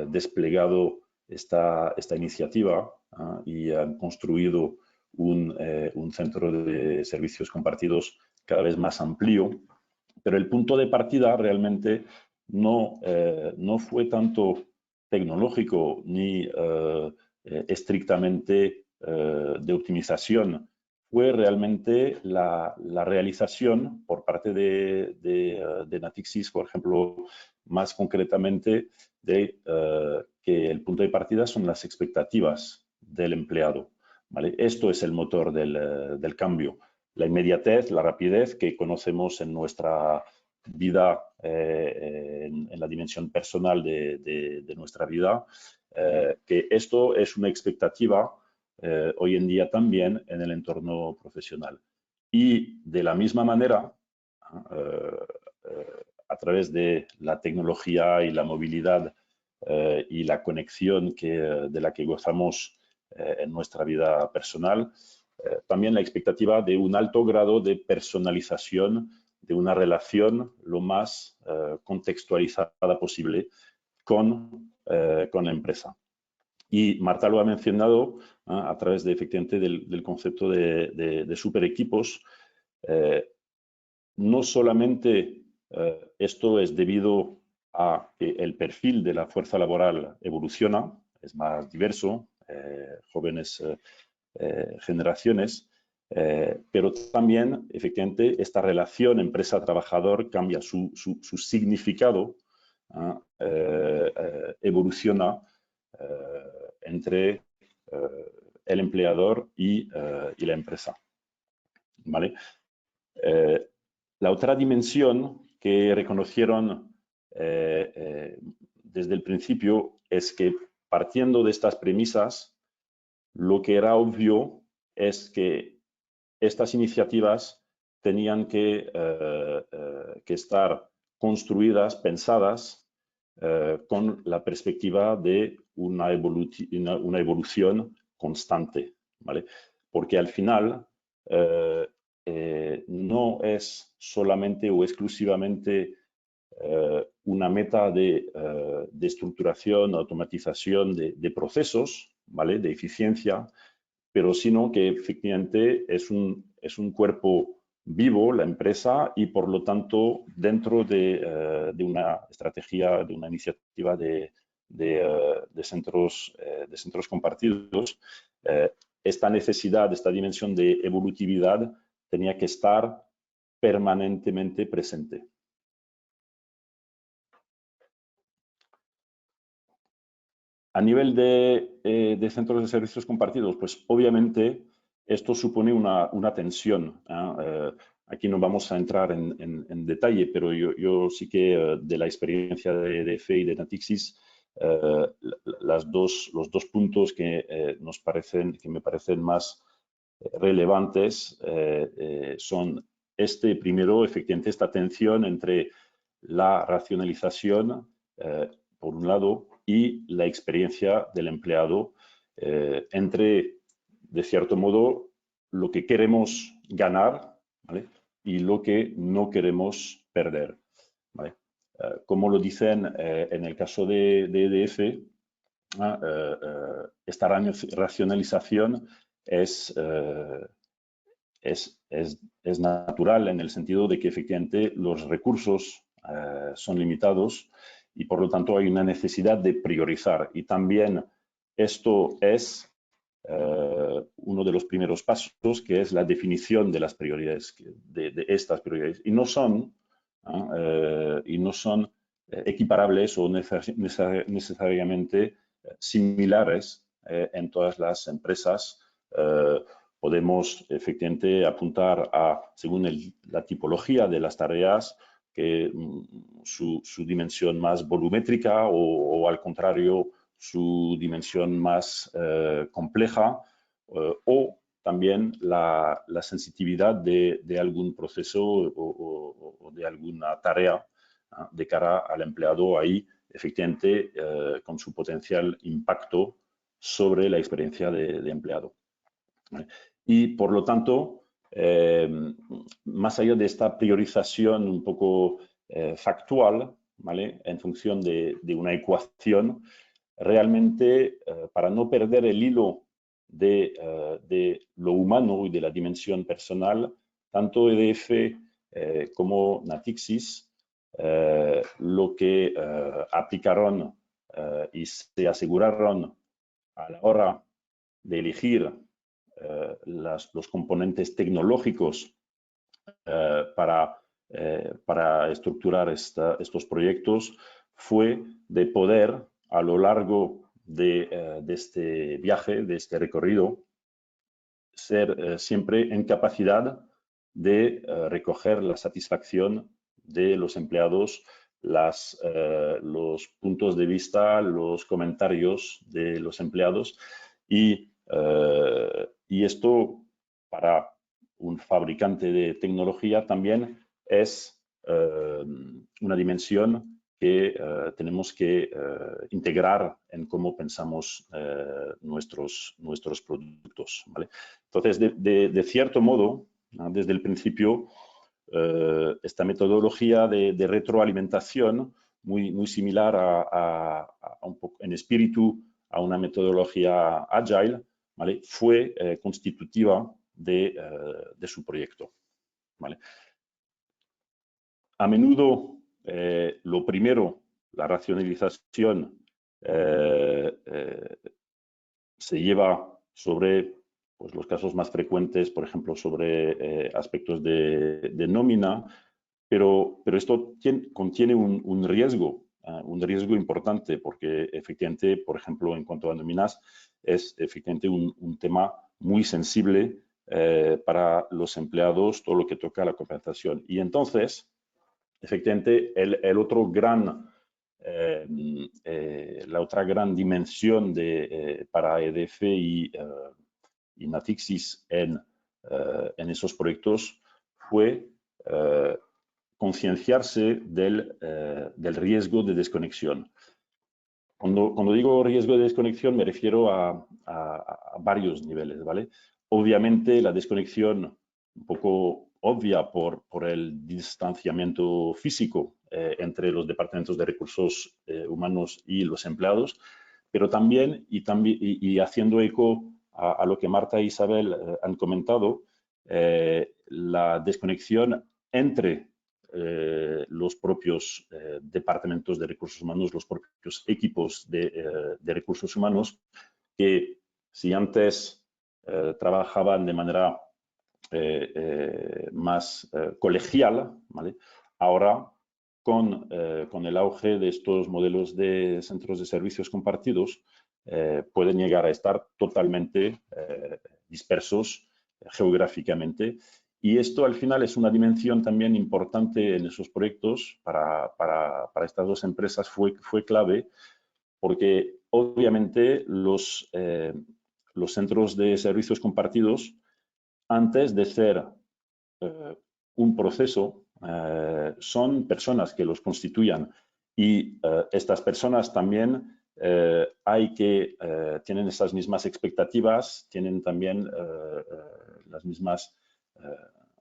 desplegado esta iniciativa y han construido un centro de servicios compartidos cada vez más amplio, pero el punto de partida realmente no fue tanto tecnológico ni estrictamente de optimización, fue realmente la realización por parte de Natixis, por ejemplo, más concretamente, de que el punto de partida son las expectativas del empleado, ¿vale? Esto es el motor del cambio. La inmediatez, la rapidez que conocemos en nuestra vida, en la dimensión personal de nuestra vida, que esto es una expectativa hoy en día también en el entorno profesional. Y de la misma manera, a través de la tecnología y la movilidad y la conexión de la que gozamos en nuestra vida personal, también la expectativa de un alto grado de personalización de una relación lo más contextualizada posible con la empresa. Y Marta lo ha mencionado a través efectivamente del concepto de super equipos. No solamente esto es debido a que el perfil de la fuerza laboral evoluciona, es más diverso, jóvenes generaciones, pero también, efectivamente, esta relación empresa-trabajador cambia su significado, evoluciona entre el empleador y la empresa, ¿vale? La otra dimensión que reconocieron desde el principio es que, partiendo de estas premisas, lo que era obvio es que estas iniciativas tenían que estar construidas, pensadas, con la perspectiva de una evolución constante, ¿vale? Porque al final no es solamente o exclusivamente una meta de estructuración, automatización de procesos, ¿vale? De eficiencia, pero sino que efectivamente es un cuerpo vivo, la empresa, y por lo tanto dentro de una estrategia, de una iniciativa de centros compartidos, esta necesidad, esta dimensión de evolutividad tenía que estar permanentemente presente. A nivel de centros de servicios compartidos, pues obviamente esto supone una tensión. Aquí no vamos a entrar en detalle, pero yo sí que de la experiencia de EDF y de Natixis, los dos puntos que me parecen más relevantes son primero, efectivamente, esta tensión entre la racionalización, por un lado, y la experiencia del empleado, entre, de cierto modo, lo que queremos ganar, ¿vale? Y lo que no queremos perder, ¿vale? Como lo dicen en el caso de EDF, esta racionalización es natural en el sentido de que efectivamente los recursos son limitados y por lo tanto hay una necesidad de priorizar. Y también esto es uno de los primeros pasos, que es la definición de las prioridades, de estas prioridades. Y no son equiparables o necesariamente similares en todas las empresas. Podemos efectivamente apuntar a, según la tipología de las tareas, que su dimensión más volumétrica o al contrario, su dimensión más compleja o también la sensitividad de algún proceso o de alguna tarea de cara al empleado ahí, efectivamente, con su potencial impacto sobre la experiencia de empleado. Y, por lo tanto, más allá de esta priorización un poco factual, ¿vale?, en función de una ecuación, realmente, para no perder el hilo de lo humano y de la dimensión personal, tanto EDF como Natixis lo que aplicaron y se aseguraron a la hora de elegir los componentes tecnológicos para estructurar estos proyectos fue de poder, a lo largo de este viaje, de este recorrido, ser siempre en capacidad de recoger la satisfacción de los empleados, los puntos de vista, los comentarios de los empleados y esto para un fabricante de tecnología también es una dimensión que tenemos que integrar en cómo pensamos nuestros productos, ¿vale? Entonces, de cierto modo, desde el principio, esta metodología de retroalimentación, muy similar un poco en espíritu a una metodología agile, ¿vale?, fue constitutiva de su proyecto, ¿vale? A menudo, lo primero, la racionalización, se lleva sobre pues, los casos más frecuentes, por ejemplo, sobre aspectos de nómina, pero esto contiene un riesgo importante, porque efectivamente, por ejemplo, en cuanto a nóminas, es efectivamente un tema muy sensible para los empleados, todo lo que toca a la compensación. Y entonces, efectivamente, la otra gran dimensión para EDF y Natixis en esos proyectos fue concienciarse del riesgo de desconexión. Cuando digo riesgo de desconexión me refiero a varios niveles, ¿vale? Obviamente la desconexión un poco obvia por el distanciamiento físico entre los departamentos de recursos humanos y los empleados, pero también, y haciendo eco a lo que Marta e Isabel han comentado, la desconexión entre los propios departamentos de recursos humanos, los propios equipos de recursos humanos, que si antes trabajaban de manera más colegial, ¿vale?, ahora con el auge de estos modelos de centros de servicios compartidos, pueden llegar a estar totalmente dispersos geográficamente. Y esto al final es una dimensión también importante en esos proyectos. Para estas dos empresas fue clave, porque obviamente los centros de servicios compartidos, antes de ser un proceso, son personas que los constituyan, y estas personas también tienen esas mismas expectativas, tienen también las mismas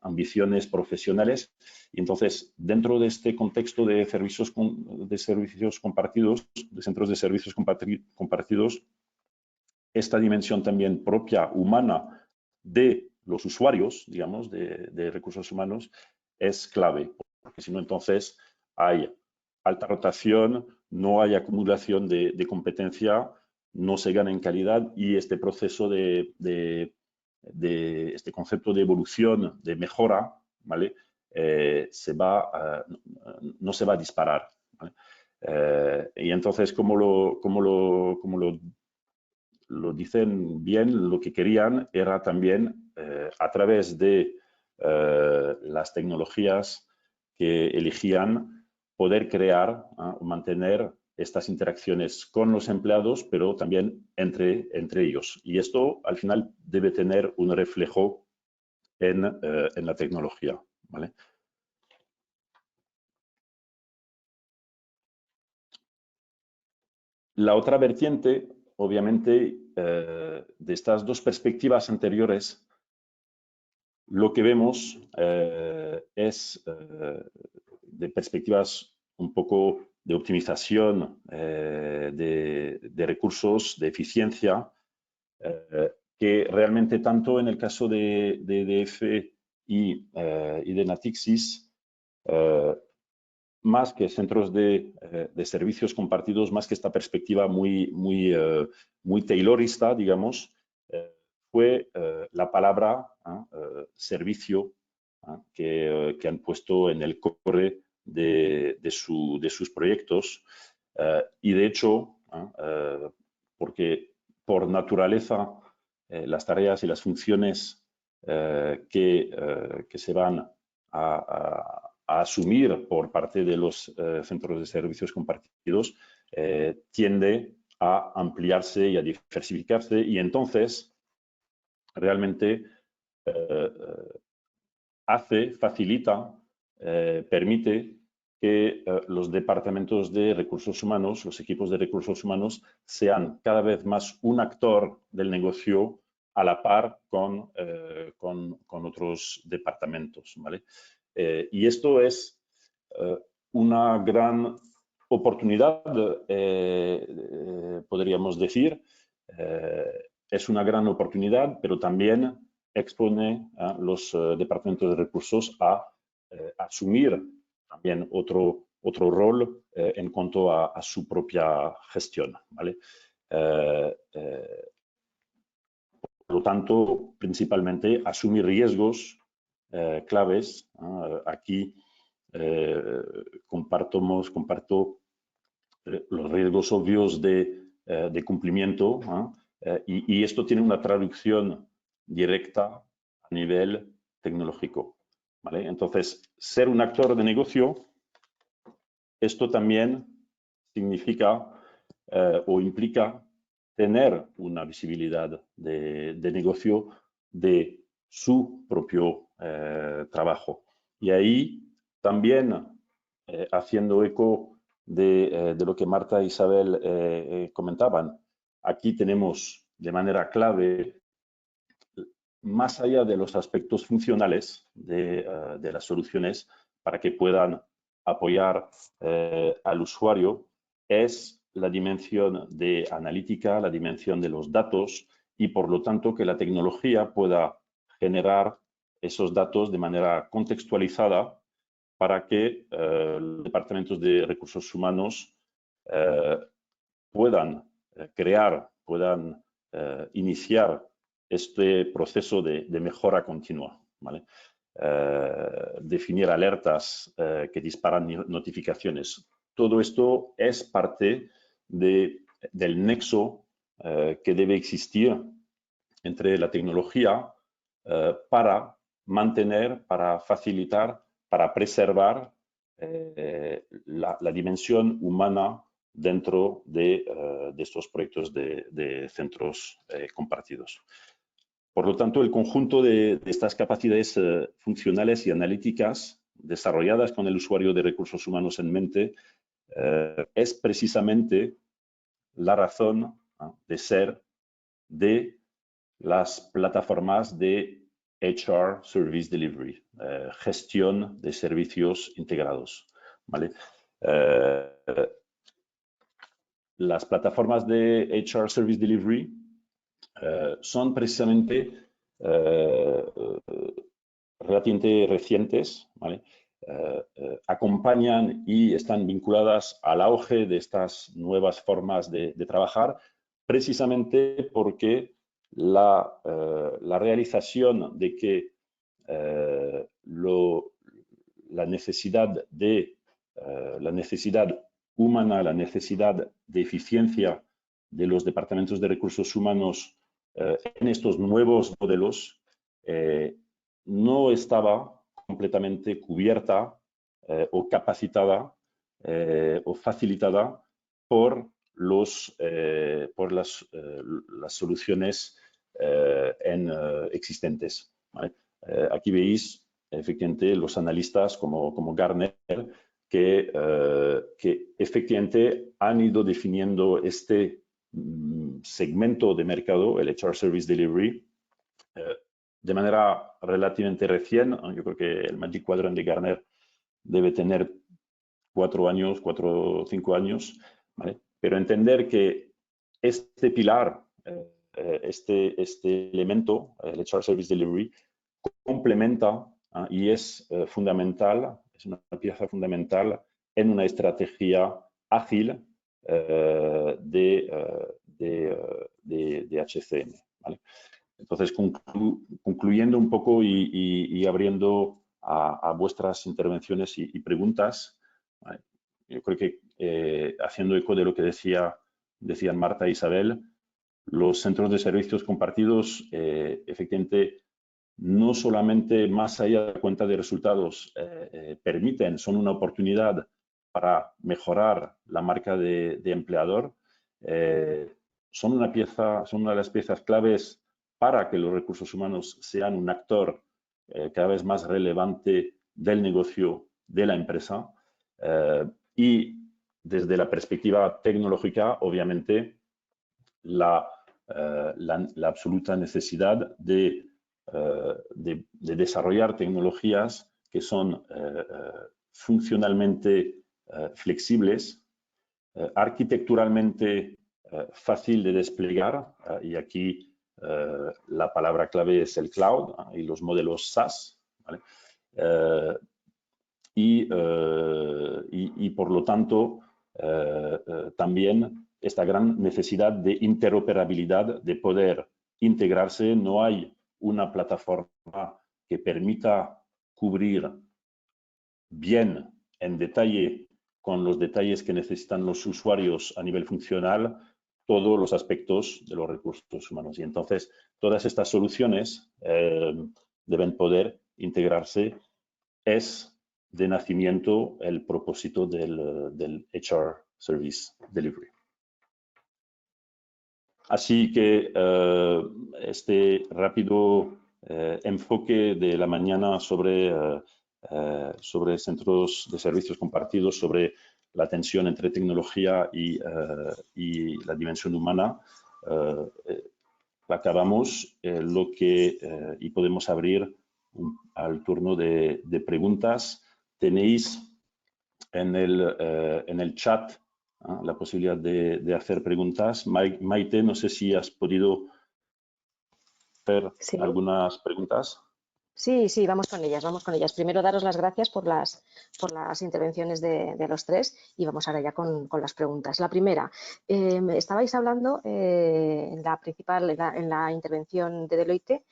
ambiciones profesionales. Y entonces, dentro de este contexto de servicios compartidos, de centros de servicios compartidos, esta dimensión también propia, humana, de los usuarios, digamos, de recursos humanos, es clave, porque si no, entonces hay alta rotación, no hay acumulación de competencia, no se gana en calidad y este proceso de este concepto de evolución, de mejora, ¿vale? No se va a disparar, ¿vale? Y entonces, como lo dicen bien, lo que querían era también, a través de las tecnologías que elegían, poder crear o mantener estas interacciones con los empleados, pero también entre ellos. Y esto, al final, debe tener un reflejo en la tecnología, ¿vale? La otra vertiente, obviamente, de estas dos perspectivas anteriores, lo que vemos es de perspectivas un poco de optimización de recursos, de eficiencia, que realmente tanto en el caso de EDF y de Natixis, más que centros de servicios compartidos, más que esta perspectiva muy taylorista, digamos, fue la palabra servicio que han puesto en el core de sus proyectos. Y de hecho, porque por naturaleza las tareas y las funciones que se van a asumir por parte de los centros de servicios compartidos tiende a ampliarse y a diversificarse, y entonces realmente facilita, permite que los departamentos de recursos humanos, los equipos de recursos humanos, sean cada vez más un actor del negocio a la par con otros departamentos, ¿vale? Y esto es una gran oportunidad, podríamos decir. Es una gran oportunidad, pero también expone a los departamentos de recursos a asumir también otro rol en cuanto a su propia gestión, ¿vale? Por lo tanto, principalmente, asumir riesgos claves. Aquí comparto los riesgos obvios de cumplimiento, y esto tiene una traducción directa a nivel tecnológico, ¿vale? Entonces, ser un actor de negocio, esto también significa o implica tener una visibilidad de negocio de su propio trabajo. Y ahí también, haciendo eco de lo que Marta e Isabel comentaban, aquí tenemos de manera clave, más allá de los aspectos funcionales de las soluciones, para que puedan apoyar al usuario, es la dimensión de analítica, la dimensión de los datos, y por lo tanto que la tecnología pueda generar esos datos de manera contextualizada para que los departamentos de recursos humanos puedan crear, puedan iniciar este proceso de mejora continua, ¿vale? Definir alertas que disparan notificaciones. Todo esto es parte del nexo que debe existir entre la tecnología para mantener, para facilitar, para preservar la dimensión humana dentro de estos proyectos de centros compartidos. Por lo tanto, el conjunto de estas capacidades funcionales y analíticas desarrolladas con el usuario de recursos humanos en mente es precisamente la razón de ser de las plataformas de HR Service Delivery, gestión de servicios integrados, ¿vale? Las plataformas de HR Service Delivery son precisamente relativamente recientes, ¿vale? Acompañan y están vinculadas al auge de estas nuevas formas de trabajar, precisamente porque la realización de que la necesidad humana, la necesidad de eficiencia de los departamentos de recursos humanos en estos nuevos modelos no estaba completamente cubierta o capacitada o facilitada por las soluciones existentes, ¿vale? Aquí veis efectivamente los analistas como Gartner que efectivamente han ido definiendo este segmento de mercado, el HR Service Delivery, de manera relativamente recién. Yo creo que el Magic Quadrant de Gartner debe tener 4 o 5 años, ¿vale? Pero entender que este pilar, este elemento, el HR Service Delivery, complementa y es fundamental, es una pieza fundamental en una estrategia ágil de HCM, ¿vale? Entonces, concluyendo un poco y abriendo a vuestras intervenciones y preguntas, ¿vale? Yo creo que haciendo eco de lo que decían Marta e Isabel, los centros de servicios compartidos efectivamente no solamente más allá de la cuenta de resultados son una oportunidad para mejorar la marca de empleador, son una de las piezas claves para que los recursos humanos sean un actor cada vez más relevante del negocio de la empresa. Y desde la perspectiva tecnológica, obviamente, la absoluta necesidad de desarrollar tecnologías que son funcionalmente flexibles, arquitecturalmente fácil de desplegar, y aquí la palabra clave es el cloud y los modelos SaaS, ¿vale? Y por lo tanto también esta gran necesidad de interoperabilidad, de poder integrarse. No hay una plataforma que permita cubrir bien en detalle, con los detalles que necesitan los usuarios a nivel funcional, todos los aspectos de los recursos humanos. Y entonces todas estas soluciones deben poder integrarse. Es de nacimiento el propósito del HR Service Delivery. Así que este rápido enfoque de la mañana sobre centros de servicios compartidos, sobre la tensión entre tecnología y la dimensión humana, acabamos y podemos abrir al turno de preguntas. Tenéis en el chat la posibilidad de hacer preguntas. Maite, no sé si has podido hacer algunas preguntas. Sí, vamos con ellas. Primero, daros las gracias por las intervenciones de los tres y vamos ahora ya con las preguntas. La primera, estabais hablando en la intervención de Deloitte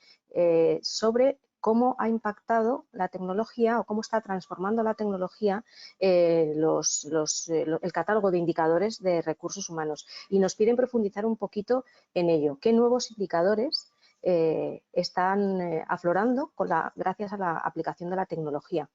sobre cómo ha impactado la tecnología o cómo está transformando la tecnología el catálogo de indicadores de recursos humanos. Y nos piden profundizar un poquito en ello. ¿Qué nuevos indicadores están aflorando gracias a la aplicación de la tecnología?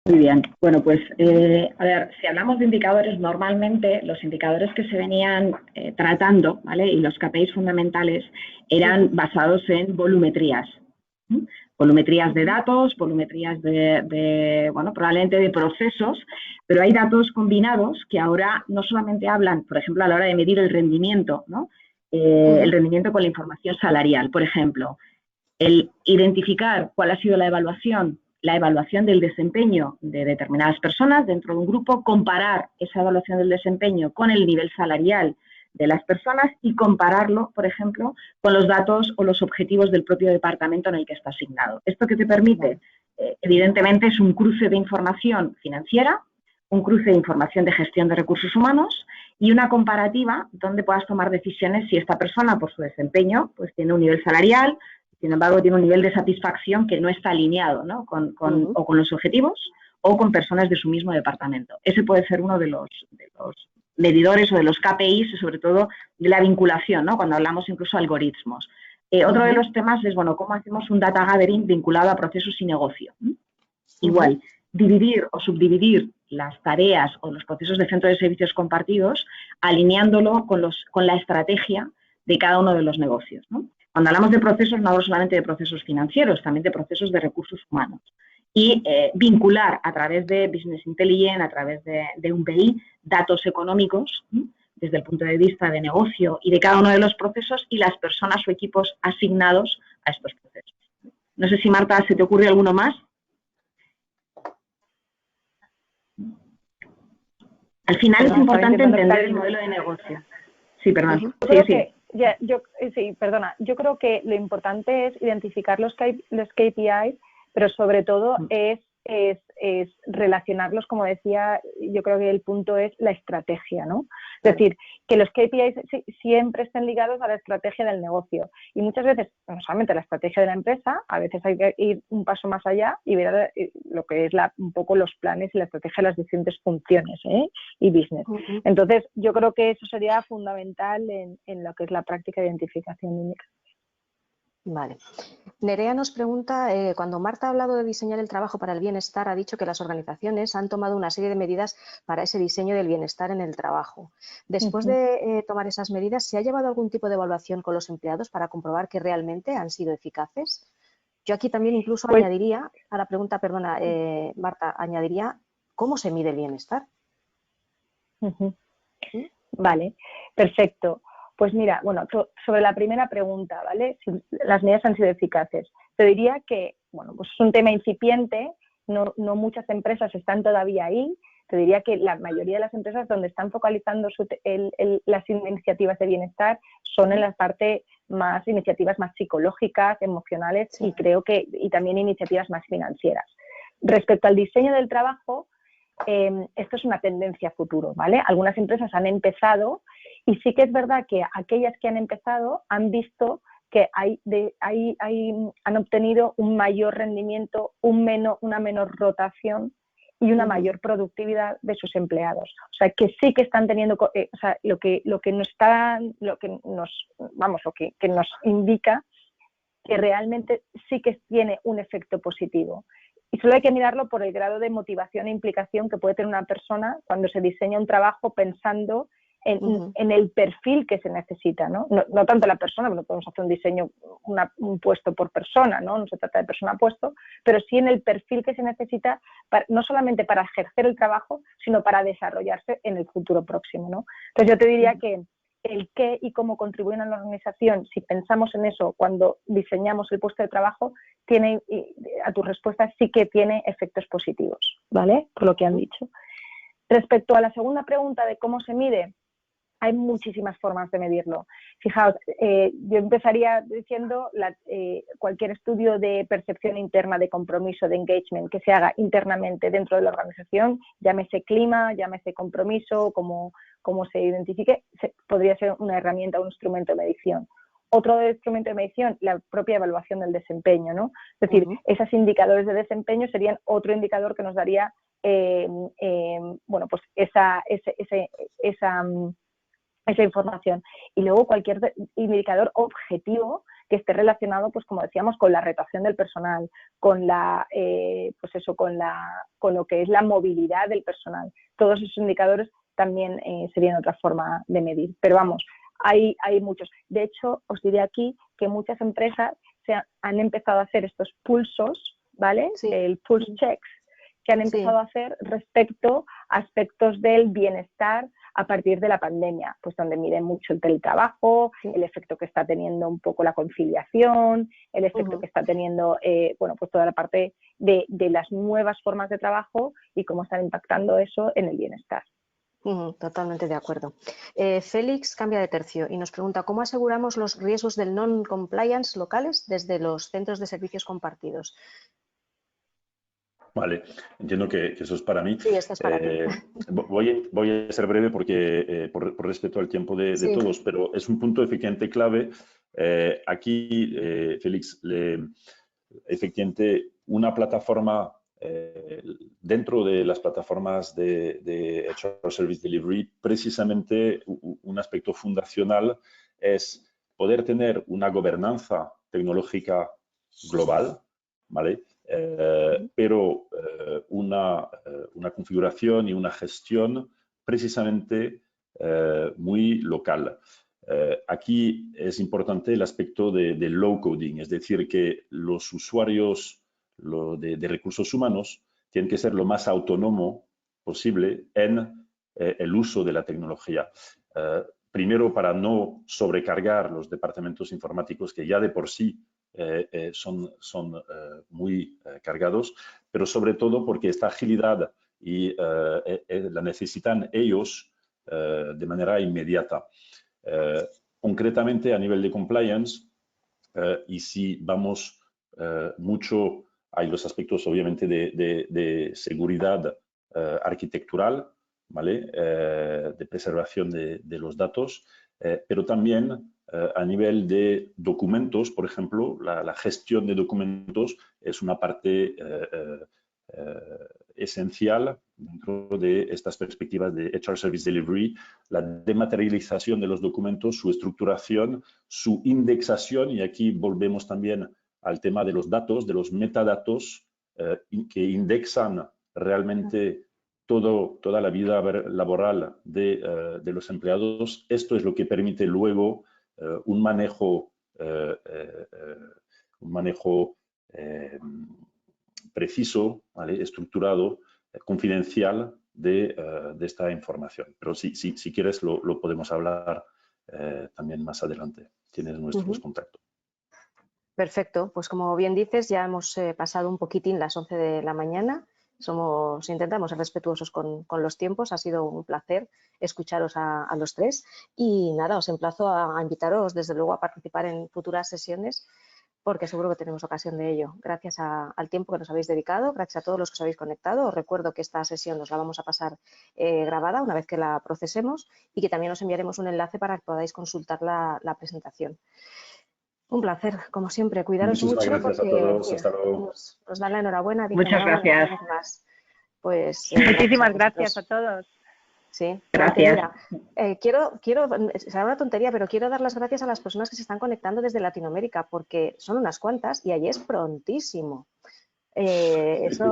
Muy bien. Bueno, pues a ver, si hablamos de indicadores, normalmente los indicadores que se venían tratando, ¿vale? Y los KPIs fundamentales eran basados en volumetrías. Volumetrías de datos, volumetrías bueno, probablemente de procesos, pero hay datos combinados que ahora no solamente hablan, por ejemplo, a la hora de medir el rendimiento, ¿no? el rendimiento con la información salarial. Por ejemplo, el identificar cuál ha sido la evaluación del desempeño de determinadas personas dentro de un grupo, comparar esa evaluación del desempeño con el nivel salarial de las personas y compararlo, por ejemplo, con los datos o los objetivos del propio departamento en el que está asignado. ¿Esto qué te permite? Evidentemente es un cruce de información financiera, un cruce de información de gestión de recursos humanos y una comparativa donde puedas tomar decisiones si esta persona, por su desempeño, pues tiene un nivel salarial, sin embargo, tiene un nivel de satisfacción que no está alineado, ¿no? o con los objetivos o con personas de su mismo departamento. Ese puede ser uno de los medidores o de los KPIs, y sobre todo de la vinculación, ¿no? Cuando hablamos incluso de algoritmos. Otro de los temas es, bueno, cómo hacemos un data gathering vinculado a procesos y negocio. Igual, dividir o subdividir las tareas o los procesos de centro de servicios compartidos, alineándolo con la estrategia de cada uno de los negocios, ¿no? Cuando hablamos de procesos, no hablo solamente de procesos financieros, también de procesos de recursos humanos. Y vincular a través de Business Intelligence, a través de un BI, datos económicos, desde el punto de vista de negocio y de cada uno de los procesos y las personas o equipos asignados a estos procesos. No sé si, Marta, ¿se te ocurre alguno más? Al final es importante entender el modelo de negocio. Sí, perdón. Perdona. Yo creo que lo importante es identificar los KPIs, pero sobre todo es relacionarlos, como decía, yo creo que el punto es la estrategia, ¿no? Es decir, que los KPIs siempre estén ligados a la estrategia del negocio. Y muchas veces, no solamente la estrategia de la empresa, a veces hay que ir un paso más allá y ver lo que es un poco los planes y la estrategia de las diferentes funciones y business. Entonces, yo creo que eso sería fundamental en lo que es la práctica de identificación única. Vale. Nerea nos pregunta, cuando Marta ha hablado de diseñar el trabajo para el bienestar, ha dicho que las organizaciones han tomado una serie de medidas para ese diseño del bienestar en el trabajo. Después de tomar esas medidas, ¿se ha llevado algún tipo de evaluación con los empleados para comprobar que realmente han sido eficaces? Yo aquí también incluso añadiría, a la pregunta, perdona, Marta, añadiría, ¿cómo se mide el bienestar? Vale, perfecto. Pues mira, bueno, sobre la primera pregunta, ¿vale? Si las medidas han sido eficaces. Te diría que, bueno, pues es un tema incipiente, no muchas empresas están todavía ahí. Te diría que la mayoría de las empresas donde están focalizando las iniciativas de bienestar son en la parte iniciativas más psicológicas, emocionales y creo que también iniciativas más financieras. Respecto al diseño del trabajo, esto es una tendencia a futuro, ¿vale? Algunas empresas han empezado y sí que es verdad que aquellas que han empezado han visto que han obtenido un mayor rendimiento, una menor rotación y una mayor productividad de sus empleados. O sea, que sí que están teniendo, lo que nos indica que realmente sí que tiene un efecto positivo. Y solo hay que mirarlo por el grado de motivación e implicación que puede tener una persona cuando se diseña un trabajo pensando en el perfil que se necesita, ¿no? No tanto la persona, no podemos hacer un diseño, un puesto por persona, ¿no? No se trata de persona puesto, pero sí en el perfil que se necesita, no solamente para ejercer el trabajo, sino para desarrollarse en el futuro próximo, ¿no? Entonces yo te diría que el qué y cómo contribuyen a la organización, si pensamos en eso cuando diseñamos el puesto de trabajo, a tu respuesta sí que tiene efectos positivos, ¿vale? Por lo que han dicho. Respecto a la segunda pregunta de cómo se mide, hay muchísimas formas de medirlo. Fijaos, yo empezaría diciendo cualquier estudio de percepción interna, de compromiso, de engagement que se haga internamente dentro de la organización, llámese clima, llámese compromiso, como se identifique, podría ser una herramienta, un instrumento de medición. Otro instrumento de medición, la propia evaluación del desempeño, ¿no? Es decir, esos indicadores de desempeño serían otro indicador que nos daría pues esa información. Y luego cualquier indicador objetivo que esté relacionado, pues como decíamos, con la rotación del personal, con lo que es la movilidad del personal. Todos esos indicadores también serían otra forma de medir. Pero vamos, hay muchos. De hecho, os diré aquí que muchas empresas han empezado a hacer estos pulsos, ¿vale? Sí. El pulse checks, que han empezado a hacer respecto a aspectos del bienestar, a partir de la pandemia, pues donde mide mucho el teletrabajo, el efecto que está teniendo un poco la conciliación, el efecto que está teniendo, bueno, pues toda la parte de las nuevas formas de trabajo y cómo están impactando eso en el bienestar. Totalmente de acuerdo. Félix cambia de tercio y nos pregunta ¿cómo aseguramos los riesgos del non-compliance locales desde los centros de servicios compartidos? Vale, entiendo que eso es para mí. Sí, esto es para ti. Voy a ser breve porque por respeto al tiempo de Sí. todos, pero es un punto efectivamente clave. Aquí, Félix, efectivamente, una plataforma dentro de las plataformas de HR Service Delivery, precisamente un aspecto fundacional es poder tener una gobernanza tecnológica global, ¿vale? Pero una configuración y una gestión precisamente muy local. Aquí es importante el aspecto de low coding, es decir, que los usuarios de recursos humanos tienen que ser lo más autónomo posible en el uso de la tecnología. Primero, para no sobrecargar los departamentos informáticos que ya de por sí son muy cargados, pero sobre todo porque esta agilidad la necesitan ellos de manera inmediata. Concretamente a nivel de compliance, y si vamos mucho, hay los aspectos obviamente de seguridad arquitectural, ¿vale? De preservación de los datos, pero también a nivel de documentos, por ejemplo, la gestión de documentos es una parte esencial dentro de estas perspectivas de HR Service Delivery, la dematerialización de los documentos, su estructuración, su indexación, y aquí volvemos también al tema de los datos, de los metadatos que indexan realmente toda la vida laboral de los empleados. Esto es lo que permite luego un manejo preciso, ¿vale? Estructurado, confidencial de esta información. Pero si quieres lo podemos hablar también más adelante. Tienes nuestros contactos. Perfecto, pues como bien dices, ya hemos pasado un poquitín las 11 de la mañana. Intentamos ser respetuosos con los tiempos. Ha sido un placer escucharos a los tres. Y nada, os emplazo a invitaros desde luego a participar en futuras sesiones, porque seguro que tenemos ocasión de ello. Gracias al tiempo que nos habéis dedicado, gracias a todos los que os habéis conectado. Os recuerdo que esta sesión nos la vamos a pasar grabada una vez que la procesemos y que también os enviaremos un enlace para que podáis consultar la presentación. Un placer, como siempre. Cuidaros mucho gracias porque a todos. Hasta luego. nos dan la enhorabuena. Muchas gracias. Pues, muchísimas gracias a todos. Sí, gracias. será una tontería, pero quiero dar las gracias a las personas que se están conectando desde Latinoamérica, porque son unas cuantas y allí es prontísimo. Eso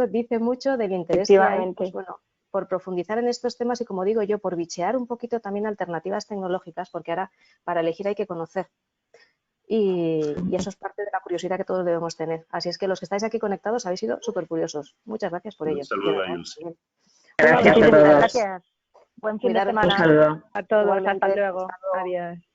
dice mucho del interés que hay, pues, bueno, por profundizar en estos temas y, como digo yo, por bichear un poquito también alternativas tecnológicas, porque ahora para elegir hay que conocer. Y eso es parte de la curiosidad que todos debemos tener. Así es que los que estáis aquí conectados habéis sido súper curiosos. Muchas gracias por ello. Saludos a ellos. Gracias a todos. Gracias. Buen fin de semana. Un saludo. A todos. Igualmente. Hasta luego. Hasta luego. Adiós.